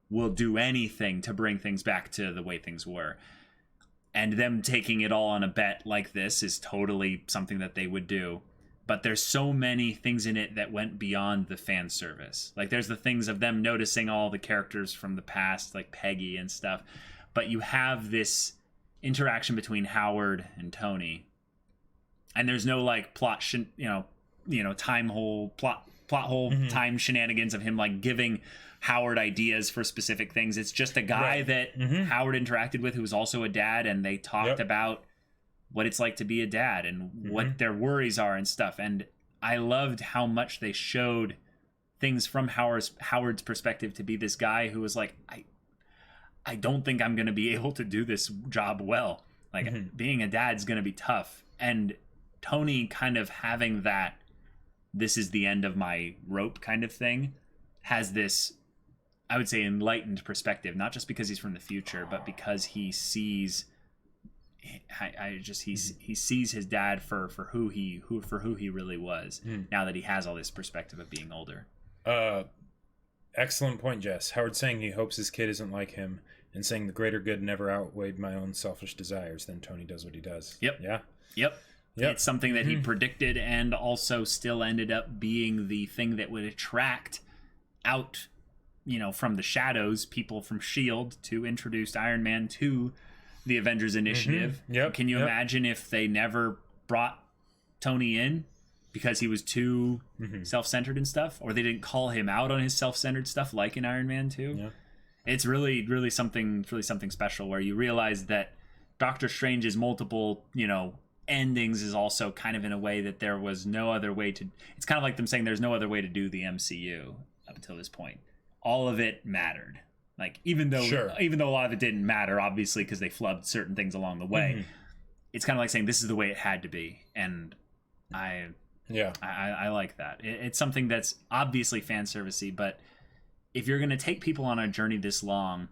will do anything to bring things back to the way things were. And them taking it all on a bet like this is totally something that they would do. But there's so many things in it that went beyond the fan service. Like there's the things of them noticing all the characters from the past, like Peggy and stuff. But you have this interaction between Howard and Tony. And there's no like plot, time hole, plot hole, time shenanigans of him like giving Howard ideas for specific things. It's just a guy that Howard interacted with who was also a dad, and they talked about what it's like to be a dad and what their worries are and stuff. And I loved how much they showed things from Howard's perspective to be this guy who was like, I don't think I'm going to be able to do this job well. Like being a dad's going to be tough. And Tony kind of having that, this is the end of my rope kind of thing, has this, I would say, enlightened perspective, not just because he's from the future, but because he sees, he sees his dad for who he really was. Now that he has all this perspective of being older. Excellent point, Jess. Howard saying he hopes his kid isn't like him, and saying the greater good never outweighed my own selfish desires. Then Tony does what he does. Yep. It's something that he predicted, and also still ended up being the thing that would attract out, from the shadows, people from S.H.I.E.L.D. to introduce Iron Man to the Avengers Initiative. Can you imagine if they never brought Tony in because he was too self-centered and stuff, or they didn't call him out on his self-centered stuff like in Iron Man 2? It's really something special where you realize that Doctor Strange's multiple, endings is also kind of in a way that there was no other way to, it's kind of like them saying there's no other way to do the MCU up until this point. All of it mattered. Like even though a lot of it didn't matter, obviously, because they flubbed certain things along the way, it's kind of like saying this is the way it had to be. And I like that. It's something that's obviously fan servicey, but if you're going to take people on a journey this long,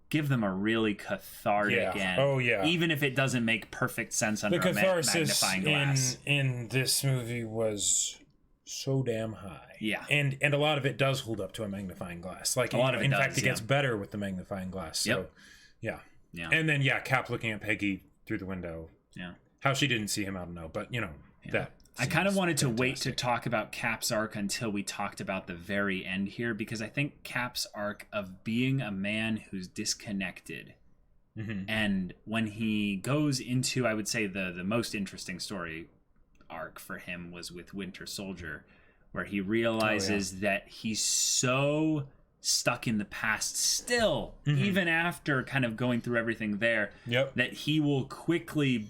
give them a really cathartic end. Even if it doesn't make perfect sense under a magnifying glass. In this movie was so damn high. And a lot of it does hold up to a magnifying glass. Like a lot of it, in fact, it gets better with the magnifying glass. So and then Cap looking at Peggy through the window. How she didn't see him, I don't know, but that. I kind of wanted to wait to talk about Cap's arc until we talked about the very end here, because I think Cap's arc of being a man who's disconnected, and when he goes into, I would say, the most interesting story arc for him was with Winter Soldier, where he realizes that he's so stuck in the past still, even after kind of going through everything there, that he will quickly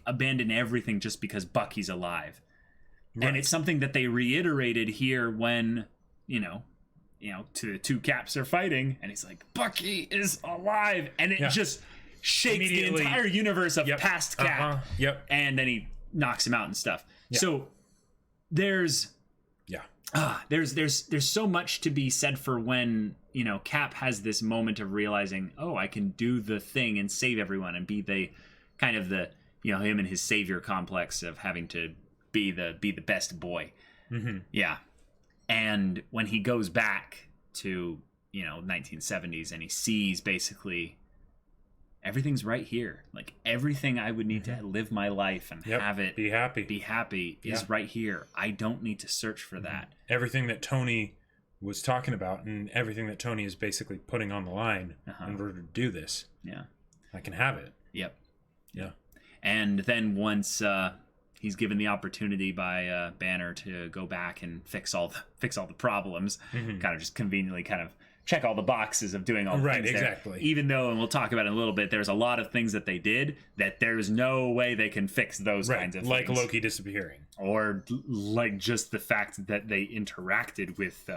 abandon everything just because Bucky's alive. And it's something that they reiterated here when, two Caps are fighting, and he's like, Bucky is alive. And it just, shakes the entire universe of Yep. past Cap. Yep. And then he knocks him out and stuff. Yeah. So there's Yeah. there's so much to be said for when, you know, Cap has this moment of realizing, oh, I can do the thing and save everyone and be the kind of the, you know, him and his savior complex of having to be the best boy. Mm-hmm. Yeah. And when he goes back to, you know, 1970s and he sees basically everything's right here. Like everything I would need to live my life and have it be happy is right here. I don't need to search for that. Everything that Tony was talking about and everything that Tony is basically putting on the line in order to do this. Yeah. I can have it. Yep. Yeah. And then once he's given the opportunity by Banner to go back and fix all the problems, kind of just conveniently kind of check all the boxes of doing all the things exactly there. Even though, and we'll talk about it in a little bit, there's a lot of things that they did that there's no way they can fix those kinds of like things. Loki disappearing, or like just the fact that they interacted with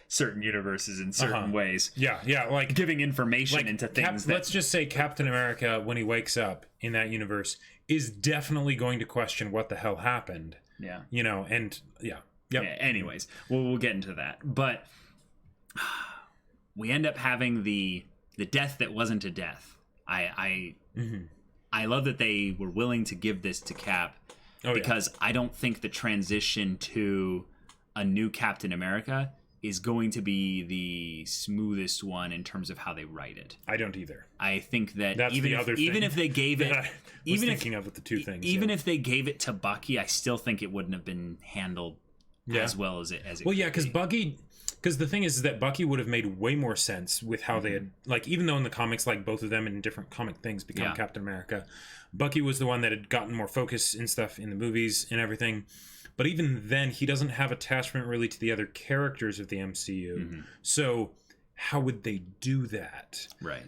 certain universes in certain ways. Yeah, like giving information into things. Let's just say Captain America, when he wakes up in that universe, is definitely going to question what the hell happened. Yeah, you know, and yeah. Anyways, we'll get into that, but we end up having the death that wasn't a death. I love that they were willing to give this to Cap because I don't think the transition to a new Captain America is going to be the smoothest one in terms of how they write it. I don't either. I think that that's even if they gave it, even if they gave it to Bucky, I still think it wouldn't have been handled as well as it. Well, yeah, because because the thing is that Bucky would have made way more sense with how they had, like, even though in the comics, like, both of them in different comic things become Captain America, Bucky was the one that had gotten more focus and stuff in the movies and everything. But even then, he doesn't have attachment really to the other characters of the MCU. So how would they do that? Right.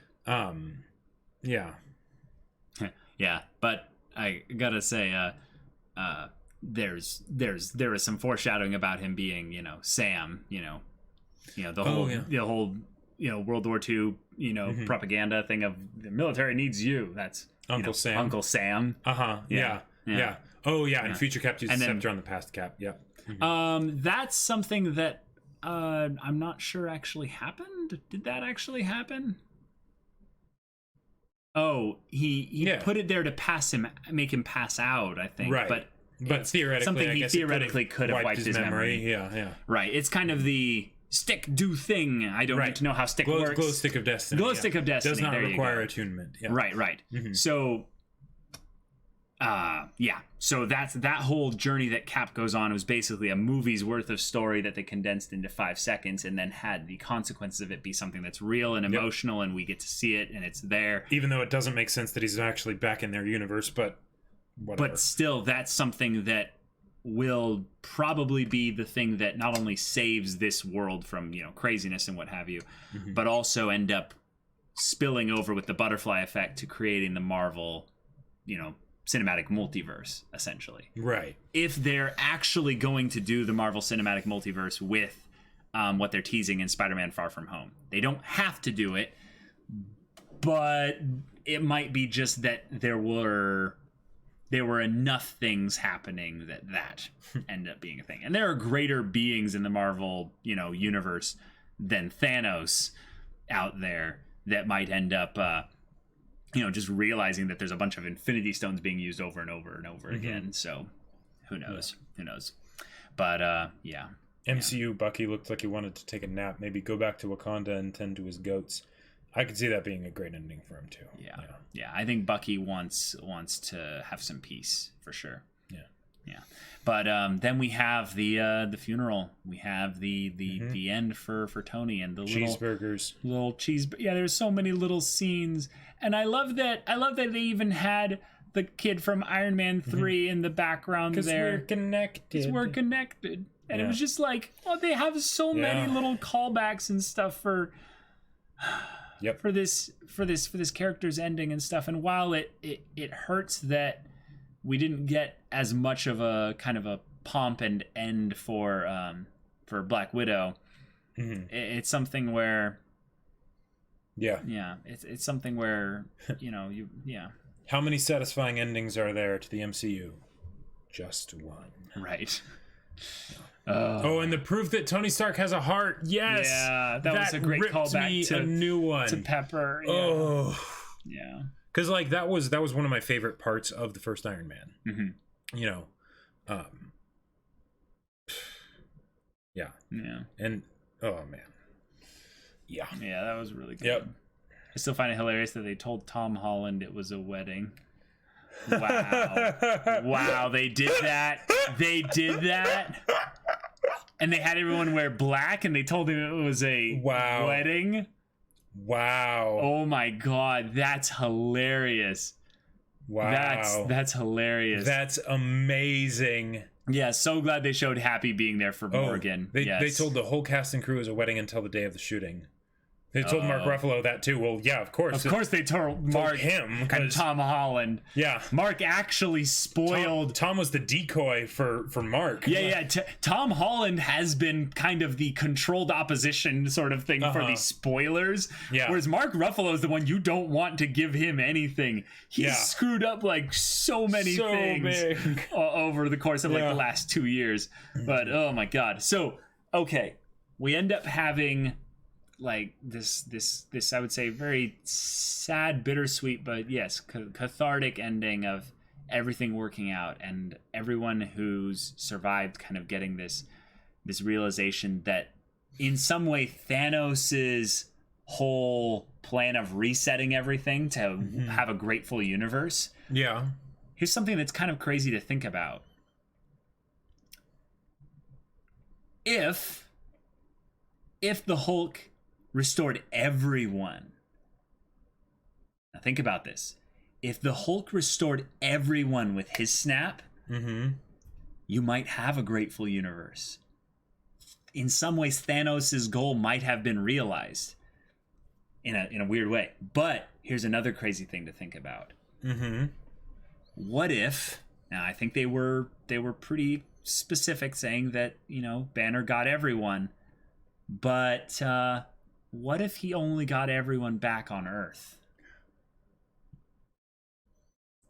Yeah. Yeah, but I gotta say, there is some foreshadowing about him being, you know, Sam, the whole World War II, propaganda thing of the military needs you. That's Uncle Sam. Uncle Sam. Yeah. Oh yeah, and future Cap uses scepter on the past Cap. Yep. That's something that I'm not sure actually happened. Did that actually happen? Oh, he put it there to make him pass out, I think. Right. But theoretically, something he theoretically could have wiped his memory. Yeah. Right. It's kind of the stick do thing. I don't need to know how stick works. Glow stick of destiny. Glow stick of destiny. Does not require attunement. Yeah. Right. So, so that's that whole journey that Cap goes on was basically a movie's worth of story that they condensed into 5 seconds and then had the consequences of it be something that's real and emotional and we get to see it and it's there. Even though it doesn't make sense that he's actually back in their universe, but whatever. But still, that's something that will probably be the thing that not only saves this world from, craziness and what have you, but also end up spilling over with the butterfly effect to creating the Marvel, cinematic multiverse, essentially. Right. If they're actually going to do the Marvel cinematic multiverse with what they're teasing in Spider-Man Far From Home. They don't have to do it, but it might be just that there were enough things happening that end up being a thing. And there are greater beings in the Marvel, universe than Thanos out there that might end up just realizing that there's a bunch of Infinity Stones being used over and over and over again. So who knows? But MCU Bucky looked like he wanted to take a nap, maybe go back to Wakanda and tend to his goats. I could see that being a great ending for him too. Yeah. I think Bucky wants to have some peace for sure. Yeah. But then we have the funeral. We have the end for Tony and the cheeseburgers, little cheese. Yeah, there's so many little scenes, and I love that they even had the kid from Iron Man 3 in the background there. Because we're connected. And it was just like, they have so many little callbacks and stuff for this character's ending and stuff. And while it hurts that we didn't get as much of a kind of a pomp and end for Black Widow, it's something where Yeah. Yeah, it's something where, How many satisfying endings are there to the MCU? Just one. Right. Oh, and the proof that Tony Stark has a heart. Yes. Yeah, that was a great callback to a new one. to Pepper. Yeah. Oh. Yeah. Because like that was one of my favorite parts of the first Iron Man. Mm-hmm. You know, yeah. And oh man, yeah, that was really good. Yep. I still find it hilarious that they told Tom Holland it was a wedding. Wow. Wow, they did that. They did that. And they had everyone wear black, and they told him it was a wedding. Wow. Oh my god, that's hilarious. Wow. That's hilarious. That's amazing. Yeah, so glad they showed Happy being there for Morgan. They told the whole cast and crew it was a wedding until the day of the shooting. They told Mark Ruffalo that too. Well, yeah, of course. Of course they told Mark him and Tom Holland. Yeah. Mark actually spoiled. Tom was the decoy for Mark. Yeah. Tom Holland has been kind of the controlled opposition sort of thing for these spoilers. Yeah. Whereas Mark Ruffalo is the one you don't want to give him anything. He's screwed up like so many things over the course of like the last 2 years. But oh my god. So, okay. We end up having like this I would say very sad, bittersweet, but yes, cathartic ending of everything working out and everyone who's survived kind of getting this realization that in some way Thanos's whole plan of resetting everything to have a grateful universe. Yeah. Here's something that's kind of crazy to think about. If the Hulk restored everyone. Now think about this. If the Hulk restored everyone with his snap, you might have a grateful universe. In some ways, Thanos' goal might have been realized in a weird way. But here's another crazy thing to think about. What if? Now I think they were pretty specific, saying that Banner got everyone, but what if he only got everyone back on Earth?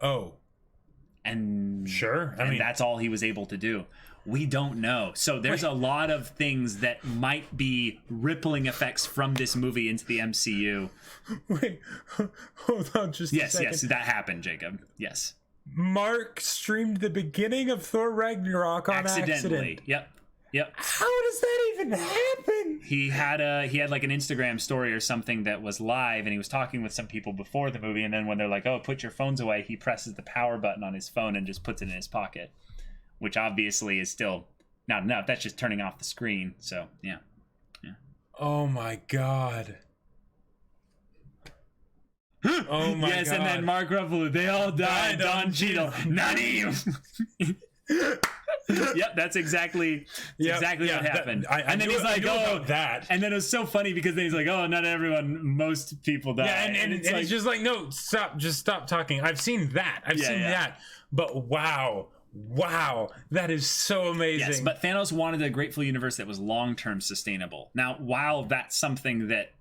Oh. And sure. I mean, that's all he was able to do. We don't know. So there's a lot of things that might be rippling effects from this movie into the MCU. Wait, hold on just a second. Yes, that happened, Jacob. Yes. Mark streamed the beginning of Thor Ragnarok on accident. Yep. How does that even happen? He had like an Instagram story or something that was live, and he was talking with some people before the movie, and then when they're like, "Oh, put your phones away," he presses the power button on his phone and just puts it in his pocket, which obviously is still not enough. That's just turning off the screen. So yeah. Oh my god. Oh my god. Yes, and then Mark Ruffalo, they all died. Don Cheadle, Nani. Yep, that's exactly what happened. And then he's like, "Oh, that." And then it was so funny because then he's like, "Oh, not everyone. Most people die." Yeah, and it's just like, no, stop. Just stop talking. I've seen that. I've seen that. But wow, that is so amazing. Yes, but Thanos wanted a grateful universe that was long-term sustainable. Now, while that's something that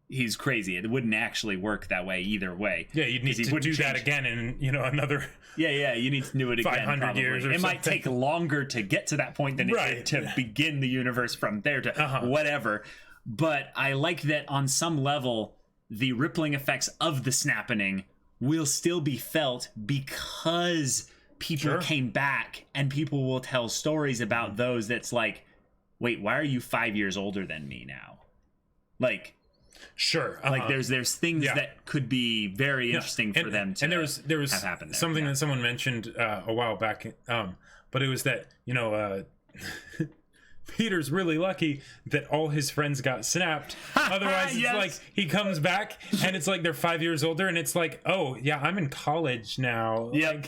he's crazy, it wouldn't actually work that way either way. Yeah, you'd need to do that again in another. Yeah, you need to do it again. 500 years or it something. might take longer to get to that point than it did to begin the universe from there to whatever. But I like that on some level, the rippling effects of the snapping will still be felt because people came back and people will tell stories about those that's like, wait, why are you 5 years older than me now? Like... Sure. Like there's things that could be very interesting for them to there was have happened there. Something that someone mentioned a while back, but it was that Peter's really lucky that all his friends got snapped. Otherwise, it's like he comes back and it's like they're 5 years older, and it's like, oh yeah, I'm in college now. Yep.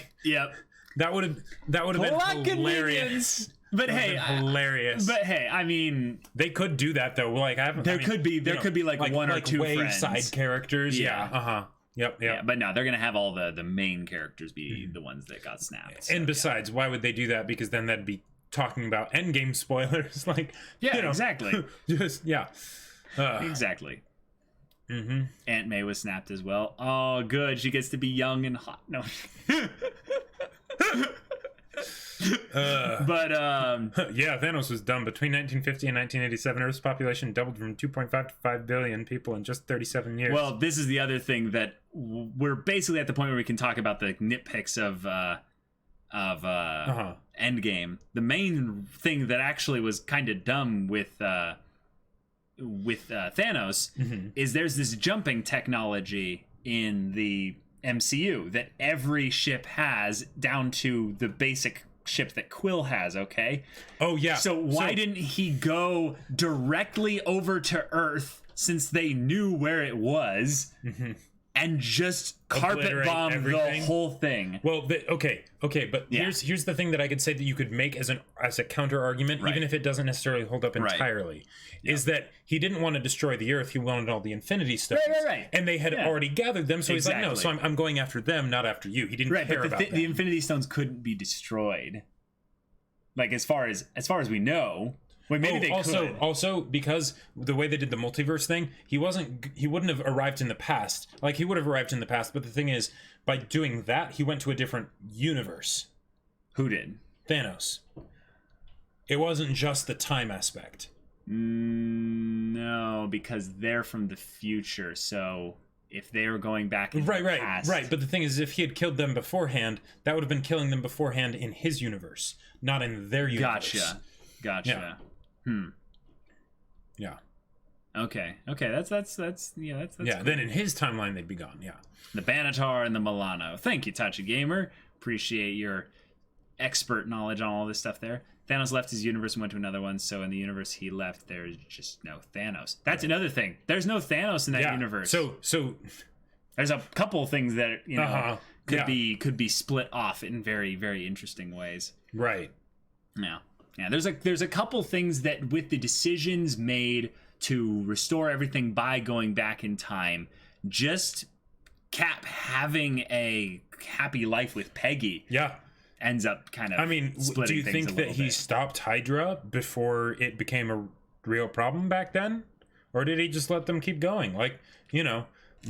That would have been hilarious. But hey, hilarious. But hey, I mean, they could do that though. Like, there could be like one or two friends, side characters. Yeah. Yep. Yeah, but no, they're gonna have all the main characters be the ones that got snapped. So, and besides, why would they do that? Because then that'd be talking about Endgame spoilers. Like, exactly. Just exactly. Aunt May was snapped as well. Oh, good. She gets to be young and hot. No. But yeah, Thanos was dumb. Between 1950 and 1987, Earth's population doubled from 2.5 to 5 billion people in just 37 years. Well, this is the other thing that we're basically at the point where we can talk about the nitpicks of Endgame. The main thing that actually was kind of dumb with Thanos is there's this jumping technology in the MCU that every ship has, down to the basic ship that Quill has. Okay. Oh yeah. So why didn't he go directly over to Earth, since they knew where it was, and just carpet bomb the whole thing? Well, okay, but here's the thing that I could say that you could make as a counter argument, even if it doesn't necessarily hold up entirely, is that he didn't want to destroy the Earth. He wanted all the Infinity Stones, right. And they had already gathered them, so he's like, no, so I'm going after them, not after you. He didn't care about them. The Infinity Stones couldn't be destroyed, like as far as we know. Well, maybe they could. Also, because the way they did the multiverse thing, he wouldn't have arrived in the past. Like, he would have arrived in the past, but the thing is, by doing that, he went to a different universe. Who did? Thanos. It wasn't just the time aspect. No, because they're from the future, so if they were going back in the past... Right, but the thing is, if he had killed them beforehand, that would have been killing them beforehand in his universe, not in their universe. Gotcha. Yeah. Okay. That's yeah. Cool. Then in his timeline they'd be gone. Yeah. The Banatar and the Milano. Thank you, Tachi Gamer. Appreciate your expert knowledge on all this stuff there. Thanos left his universe and went to another one, so in the universe he left, there's just no Thanos. That's another thing. There's no Thanos in that universe. So there's a couple of things that could be split off in very, very interesting ways. Right. Yeah. Yeah, there's a couple things that, with the decisions made to restore everything by going back in time, just Cap having a happy life with Peggy. Yeah. Ends up kind of. I mean, do you think that he stopped Hydra before it became a real problem back then, or did he just let them keep going? Like,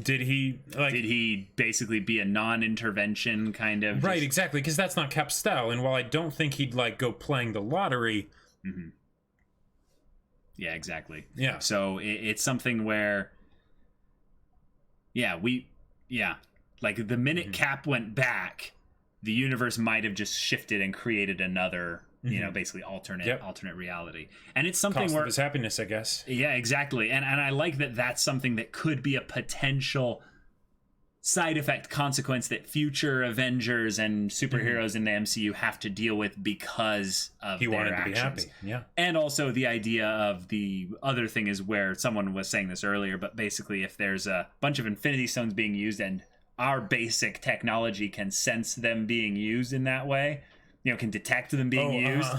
did he basically be a non-intervention kind of? Right, exactly, because that's not Cap's style. And while I don't think he'd go playing the lottery. Mm-hmm. Yeah, exactly. Yeah. So it's something where. Yeah, like the minute Cap went back, the universe might have just shifted and created another, basically alternate reality. And it's something Cost of his happiness, I guess. Yeah, exactly. And I like that that's something that could be a potential side effect consequence that future Avengers and superheroes in the MCU have to deal with because of their actions. To be happy. Yeah. And also the idea of the other thing is where someone was saying this earlier, but basically if there's a bunch of Infinity Stones being used and our basic technology can sense them being used in that way, can detect them being used.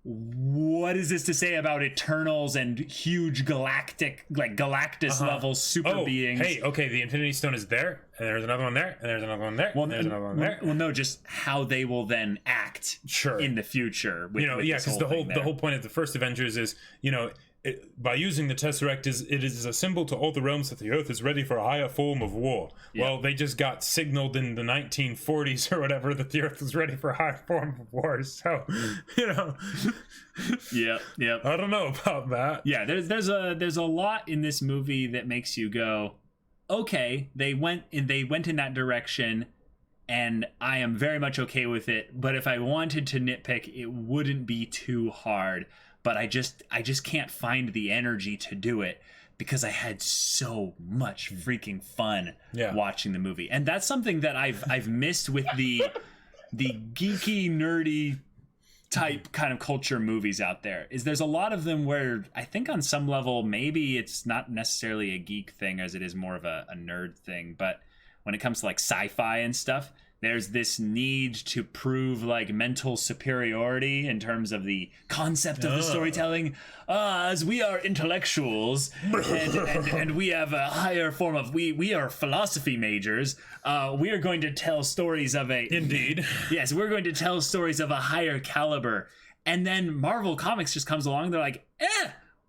What is this to say about Eternals and huge galactic, like Galactus level super beings? Hey, okay, the Infinity Stone is there, and there's another one there, and there's another one there, and there's another one there. Well, no, just how they will then act in the future. With because the whole point of the first Avengers is, by using the Tesseract, it is a symbol to all the realms that the Earth is ready for a higher form of war. Yep. Well, they just got signaled in the 1940s or whatever that the Earth was ready for a higher form of war. So, Yeah. I don't know about that. Yeah, there's a lot in this movie that makes you go, okay, they went in that direction, and I am very much okay with it. But if I wanted to nitpick, it wouldn't be too hard. But I just can't find the energy to do it because I had so much freaking fun watching the movie. And that's something that I've missed with the geeky, nerdy type kind of culture movies out there. Is there's a lot of them where I think on some level maybe it's not necessarily a geek thing as it is more of a nerd thing. But when it comes to like sci-fi and stuff, there's this need to prove like mental superiority in terms of the concept of the storytelling. As we are intellectuals and we have a higher form of we are philosophy majors. We are going to tell stories of Yes, we're going to tell stories of a higher caliber. And then Marvel Comics just comes along. They're like,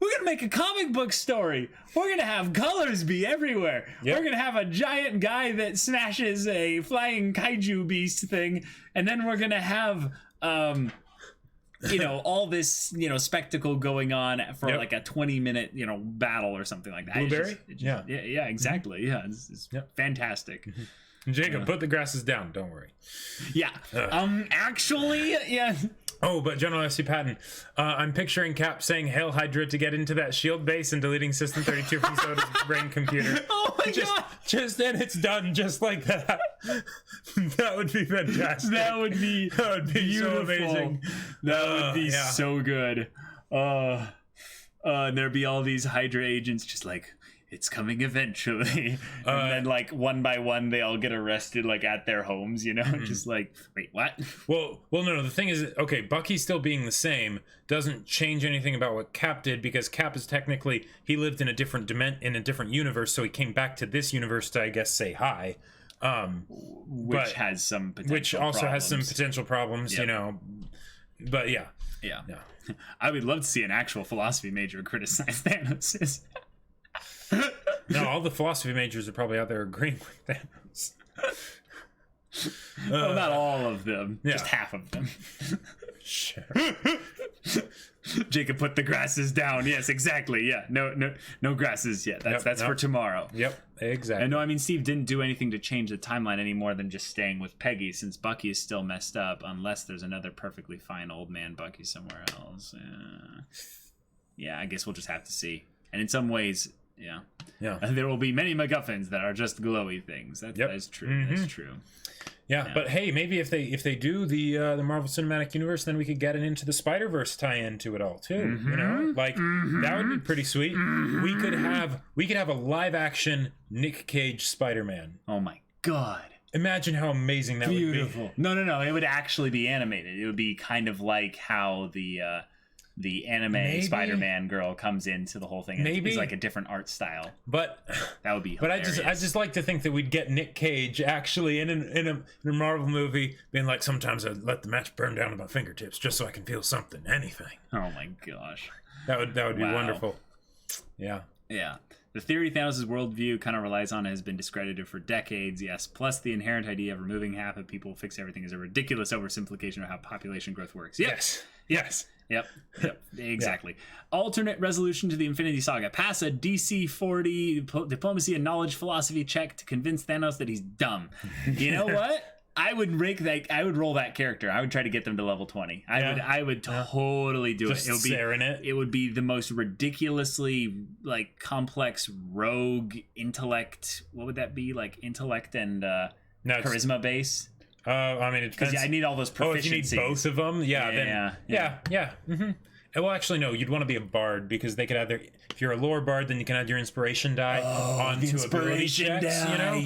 we're gonna make a comic book story. We're gonna have colors be everywhere. Yep. We're gonna have a giant guy that smashes a flying kaiju beast thing, and then we're gonna have all this spectacle going on for like a 20-minute battle or something like that. Blueberry? Yeah, exactly. Yeah, it's fantastic. Jacob, put the grasses down. Don't worry. Yeah. Actually, yeah. Oh, but General S.C. Patton, I'm picturing Cap saying "Hail Hydra" to get into that shield base and deleting System 32 from Soda's brain computer. Oh my god! Just then it's done, just like that. That would be fantastic. That would be so amazing. That would be so good. And there'd be all these Hydra agents just like, it's coming eventually. And then like one by one they all get arrested like at their homes, just like, wait, what? Well, no, the thing is, okay, Bucky still being the same doesn't change anything about what Cap did, because Cap is technically, he lived in a different in a different universe, so he came back to this universe to, I guess, say hi. Which has some potential Which also problems. has some potential problems, but yeah. I would love to see an actual philosophy major criticize Thanos. No, all the philosophy majors are probably out there agreeing with Thanos. Well, not all of them, just half of them. Sure. Jacob, put the grasses down. Yes, exactly. Yeah, no grasses yet. That's for tomorrow. Yep, exactly. And no, I mean, Steve didn't do anything to change the timeline any more than just staying with Peggy, since Bucky is still messed up, unless there's another perfectly fine old man Bucky somewhere else. Yeah, I guess we'll just have to see. And in some ways, yeah. There will be many MacGuffins that are just glowy things. That's true. Mm-hmm. That's true. Yeah, but hey, maybe if they do the Marvel Cinematic Universe, then we could get an Into the Spider-Verse tie-in to it all too. That would be pretty sweet. We could have a live-action Nick Cage Spider-Man. Oh my god! Imagine how amazing that would be. Beautiful. No, it would actually be animated. It would be kind of like how the anime Spider-Man girl comes into the whole thing. Maybe it's like a different art style, but that would be hilarious. But I just like to think that we'd get Nick Cage actually in a Marvel movie being like, sometimes I let the match burn down to my fingertips just so I can feel something, anything. Oh my gosh, that would be wonderful. Yeah. The theory Thanos' worldview kind of relies on has been discredited for decades, yes. Plus, the inherent idea of removing half of people will fix everything is a ridiculous oversimplification of how population growth works. Yes. Yep, exactly. Alternate resolution to the Infinity Saga. Pass a DC 40 diplomacy and knowledge philosophy check to convince Thanos that he's dumb. You know what? I would roll that character. I would try to get them to level 20. I would totally do it. It would be the most ridiculously like complex rogue intellect. What would that be? Like intellect and charisma base? I mean, it depends. Because I need all those proficiencies. If you need both of them, yeah. Mm-hmm. Well, actually, no. You'd want to be a bard, because they could either, if you're a lore bard, then you can add your inspiration die onto ability checks.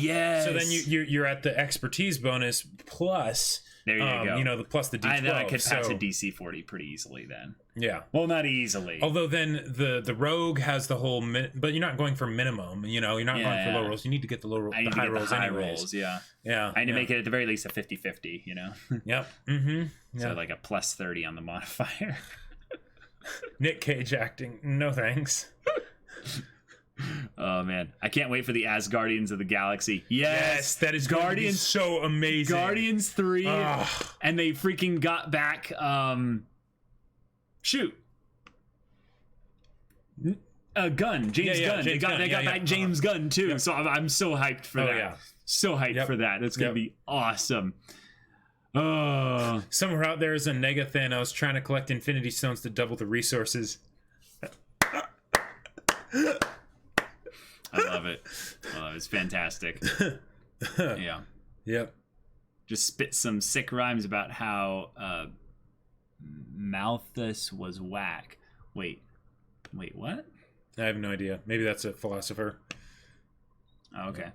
Yes. So then you're at the expertise bonus plus. There you go. Plus the D12. I could pass a DC 40 pretty easily then. Yeah. Well, not easily. Although then the rogue has the whole, but you're not going for minimum. You're not going for low rolls. You need to get the high rolls anyways. Yeah. I need to make it at the very least a 50-50. Yep. Mm-hmm. So like a plus 30 on the modifier. Nick Cage acting. No thanks. Oh man, I can't wait for the Asgardians of the Galaxy. Yes, that is Guardians. So amazing. Guardians 3, and they freaking got back. Shoot. James Gunn. They got back James Gunn too. Yep. So I'm so hyped for that. Yeah. So hyped for that. That's gonna be awesome. Somewhere out there is a Nega Thanos trying to collect Infinity Stones to double the resources. I love it. It's fantastic. Yeah. Yep. Just spit some sick rhymes about how Malthus was whack. Wait, what? I have no idea. Maybe that's a philosopher. Oh, okay.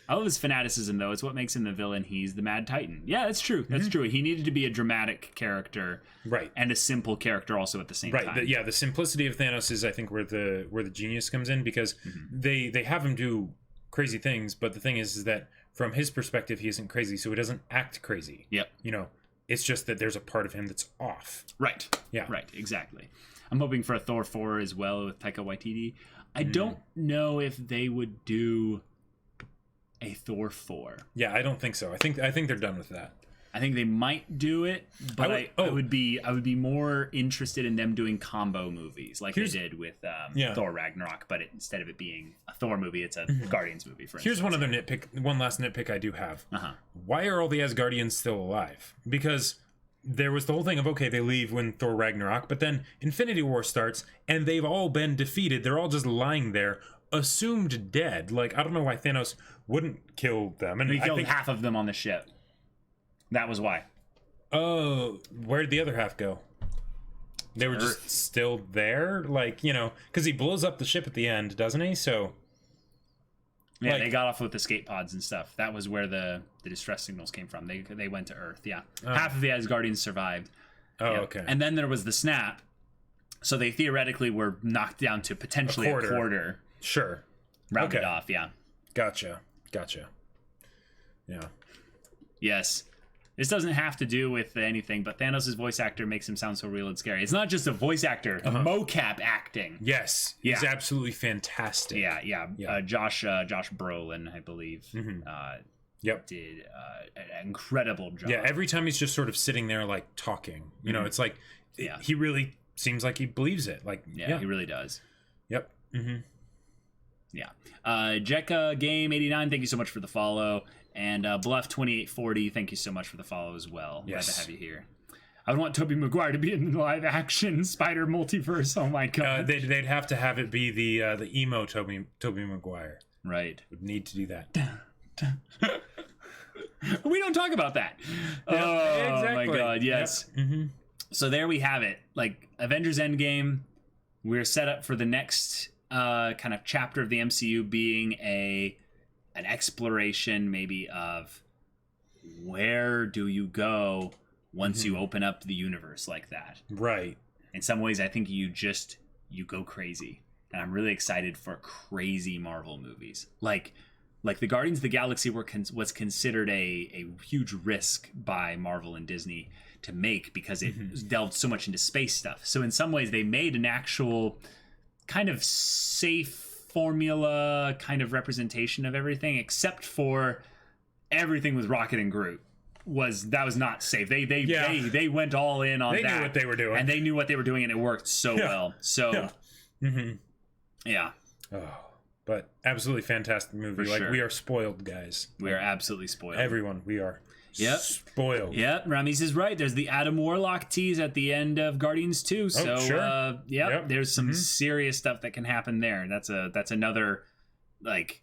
I love his fanaticism, though. It's what makes him the villain. He's the Mad Titan. Yeah, that's true. That's true. He needed to be a dramatic character, right, and a simple character also at the same time. Right. The simplicity of Thanos is, I think, where the genius comes in, because they have him do crazy things, but the thing is that from his perspective, he isn't crazy, so he doesn't act crazy. Yep. It's just that there's a part of him that's off. Right. Yeah. Right. Exactly. I'm hoping for a Thor 4 as well with Taika Waititi. I don't know if they would do a Thor 4. Yeah, I don't think so. I think they're done with that. I think they might do it, but I would be more interested in them doing combo movies like they did with Thor Ragnarok, but instead of it being a Thor movie, it's a Guardians movie. For Here's instance. one last nitpick I do have. Why are all the Asgardians still alive? Because there was the whole thing of, okay, they leave when Thor Ragnarok, but then Infinity War starts, and they've all been defeated. They're all just lying there, assumed dead. Like, I don't know why Thanos wouldn't kill them. And he killed half of them on the ship. That was why. Oh, where'd the other half go? They were just still there? Like, because he blows up the ship at the end, doesn't he? So... Yeah, they got off with escape pods and stuff. That was where the distress signals came from. They went to Earth, yeah. Half of the Asgardians survived. Oh, okay. And then there was the snap. So they theoretically were knocked down to potentially a quarter. Sure. Rounded off, yeah. Gotcha. Yeah. Yes. This doesn't have to do with anything, but Thanos' voice actor makes him sound so real and scary. It's not just a voice actor, mocap acting. Yes, he's absolutely fantastic. Yeah. Josh Brolin, I believe, did an incredible job. Yeah, every time he's just sort of sitting there, like, talking. It's like, he really seems like he believes it. Like, he really does. Yep. Yeah. Jekka Game 89, thank you so much for the follow. And Bluff 2840, thank you so much for the follow as well. Yes. Glad to have you here. I would want Tobey Maguire to be in the live action Spider Multiverse. Oh my god. They'd have to have it be the emo Tobey Maguire. Right. Would need to do that. We don't talk about that. Yeah, exactly. Oh my god, yes. Yep. So there we have it. Like Avengers Endgame, we're set up for the next kind of chapter of the MCU being an exploration maybe of where do you go once you open up the universe like that. Right. In some ways, I think you go crazy. And I'm really excited for crazy Marvel movies. Like the Guardians of the Galaxy was considered a huge risk by Marvel and Disney to make because it delved so much into space stuff. So in some ways, they made an actual kind of safe formula kind of representation of everything, except for everything with Rocket and Groot was not safe. They went all in on that. They knew what they were doing, and they knew what they were doing, and it worked so well. So yeah. Oh, but absolutely fantastic movie. For sure. We are spoiled, guys. We are absolutely spoiled. Everyone, we are. Yep. Spoiled. Yep. Ramis is right. There's the Adam Warlock tease at the end of Guardians 2. So, sure. There's some serious stuff that can happen there. That's another, like,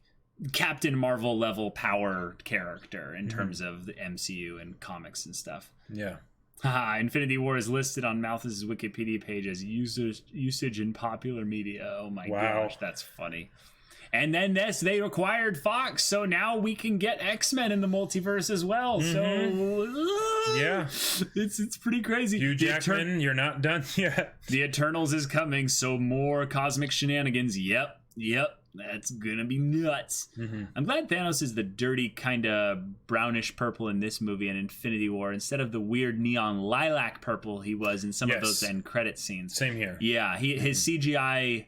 Captain Marvel level power character in terms of the MCU and comics and stuff. Yeah. Haha, Infinity War is listed on Malthus' Wikipedia page as usage in popular media. Oh my gosh, that's funny. And then they acquired Fox, so now we can get X-Men in the multiverse as well. So yeah, it's pretty crazy. Hugh Jackman, you're not done yet. The Eternals is coming, so more cosmic shenanigans. Yep, that's gonna be nuts. I'm glad Thanos is the dirty kind of brownish purple in this movie and Infinity War instead of the weird neon lilac purple he was in some of those end credit scenes. Same here. Yeah, his CGI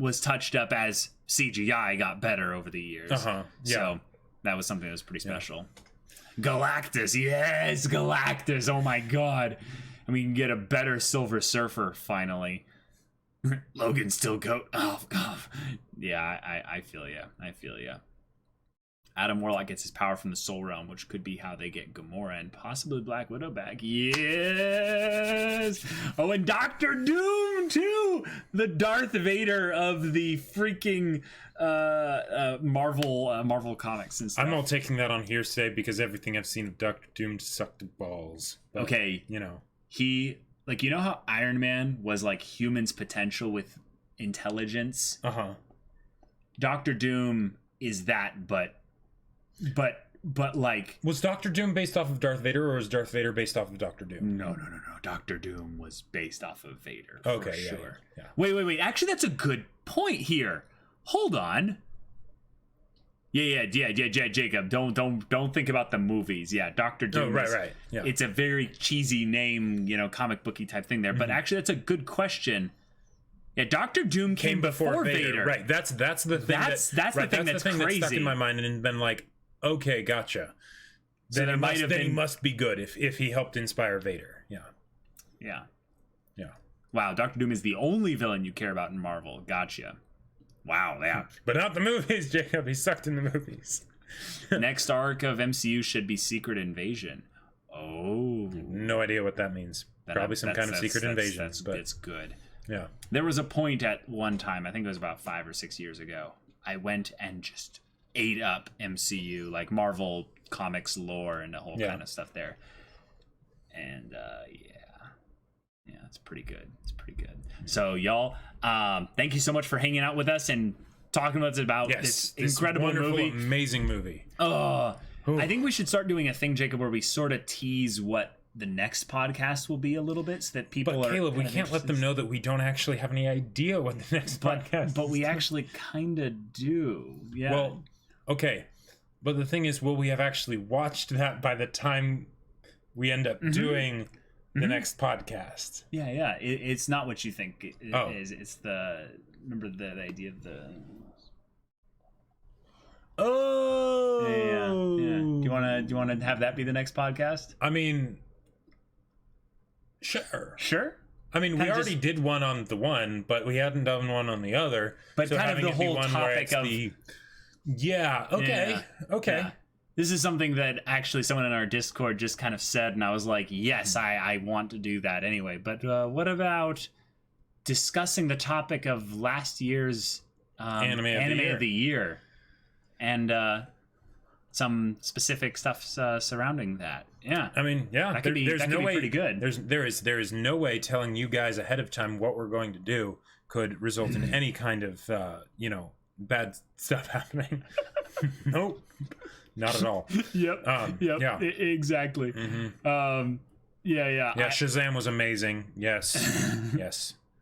was touched up as CGI got better over the years. So that was something that was pretty special. Galactus, yes, Galactus. Oh my god. And we can get a better Silver Surfer finally. Logan still go. Oh god. Yeah, I feel ya. Adam Warlock gets his power from the Soul Realm, which could be how they get Gamora and possibly Black Widow back. Yes! Oh, and Doctor Doom, too! The Darth Vader of the freaking Marvel comics and stuff. I'm not taking that on hearsay because everything I've seen of Doctor Doom sucked balls. But, okay. He, like, you know how Iron Man was, like, humans' potential with intelligence? Doctor Doom is that, but like, was Doctor Doom based off of Darth Vader, or was Darth Vader based off of Doctor Doom? No. Doctor Doom was based off of Vader. Okay, for sure. Yeah. Wait. Actually, that's a good point here. Hold on. Yeah, Jacob. Don't think about the movies. Yeah, Doctor Doom. Oh, right. Yeah. It's a very cheesy name, comic booky type thing there. But actually, that's a good question. Yeah, Doctor Doom came before Vader. Right. That's the thing. That's the thing that's crazy. That stuck in my mind and been like, okay, gotcha. So then he must be good if he helped inspire Vader. Yeah. Yeah. Yeah. Wow, Doctor Doom is the only villain you care about in Marvel. Gotcha. Wow, yeah. But not the movies, Jacob. He sucked in the movies. Next arc of MCU should be Secret Invasion. Oh. No idea what that means. Probably some kind of secret invasion. But it's good. Yeah. There was a point at one time, I think it was about 5 or 6 years ago, I went and just ate up MCU, like Marvel Comics lore and the whole kind of stuff there. And yeah, it's pretty good. It's pretty good. So y'all, thank you so much for hanging out with us and talking with us about this incredible movie. Amazing movie. I think we should start doing a thing, Jacob, where we sort of tease what the next podcast will be a little bit, so that people But Caleb, we can't let them know that we don't actually have any idea what the next podcast is. But we actually kind of do. Yeah. Well, okay. But the thing is, will we have actually watched that by the time we end up doing the next podcast? Yeah. It's not what you think it is. It's the... Remember the idea of the... Oh! Yeah. Do you want to have that be the next podcast? I mean... Sure. I mean, we already did one on the one, but we hadn't done one on the other. But so kind of the whole topic of... Okay. Yeah. This is something that actually someone in our Discord just kind of said, and I was like, yes, I want to do that anyway. But what about discussing the topic of last year's anime of the year? And some specific stuff surrounding that. Yeah, I mean, that could be pretty good. There is no way telling you guys ahead of time what we're going to do could result in any kind of bad stuff happening. Nope, not at all. Yep. Yeah. Exactly. Mm-hmm. Yeah. Shazam was amazing. Yes.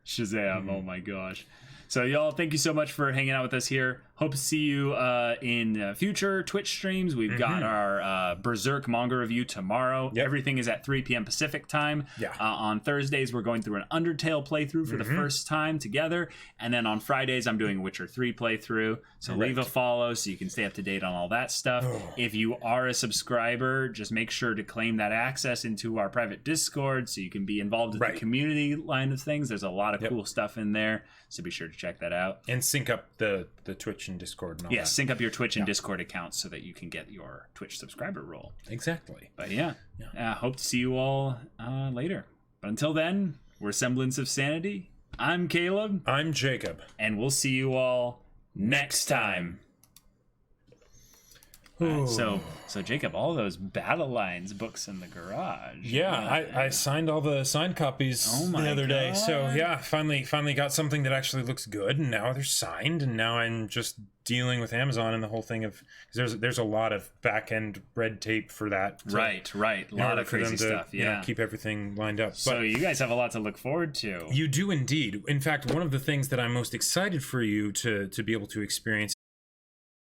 Shazam. Oh my gosh. So y'all, thank you so much for hanging out with us here. Hope to see you in future Twitch streams. We've got our Berserk manga review tomorrow. Yep. Everything is at 3 p.m. Pacific time. Yeah. On Thursdays, we're going through an Undertale playthrough for the first time together. And then on Fridays, I'm doing a Witcher 3 playthrough. So leave a follow so you can stay up to date on all that stuff. If you are a subscriber, just make sure to claim that access into our private Discord so you can be involved in the community line of things. There's a lot of cool stuff in there. So be sure to check that out. And sync up the Twitch and Discord and all that. Yes, sync up your Twitch and Discord accounts so that you can get your Twitch subscriber roll. Exactly. But hope to see you all later. But until then, we're Semblance of Sanity. I'm Caleb. I'm Jacob. And we'll see you all next time. So Jacob, all those Battle Lines books in the garage. Yeah, I signed all the signed copies the other day. So finally got something that actually looks good, and now they're signed, and now I'm just dealing with Amazon and the whole thing of, because there's a lot of back end red tape for that. Right. A lot of crazy stuff. Keep everything lined up. So you guys have a lot to look forward to. You do indeed. In fact, one of the things that I'm most excited for you to be able to experience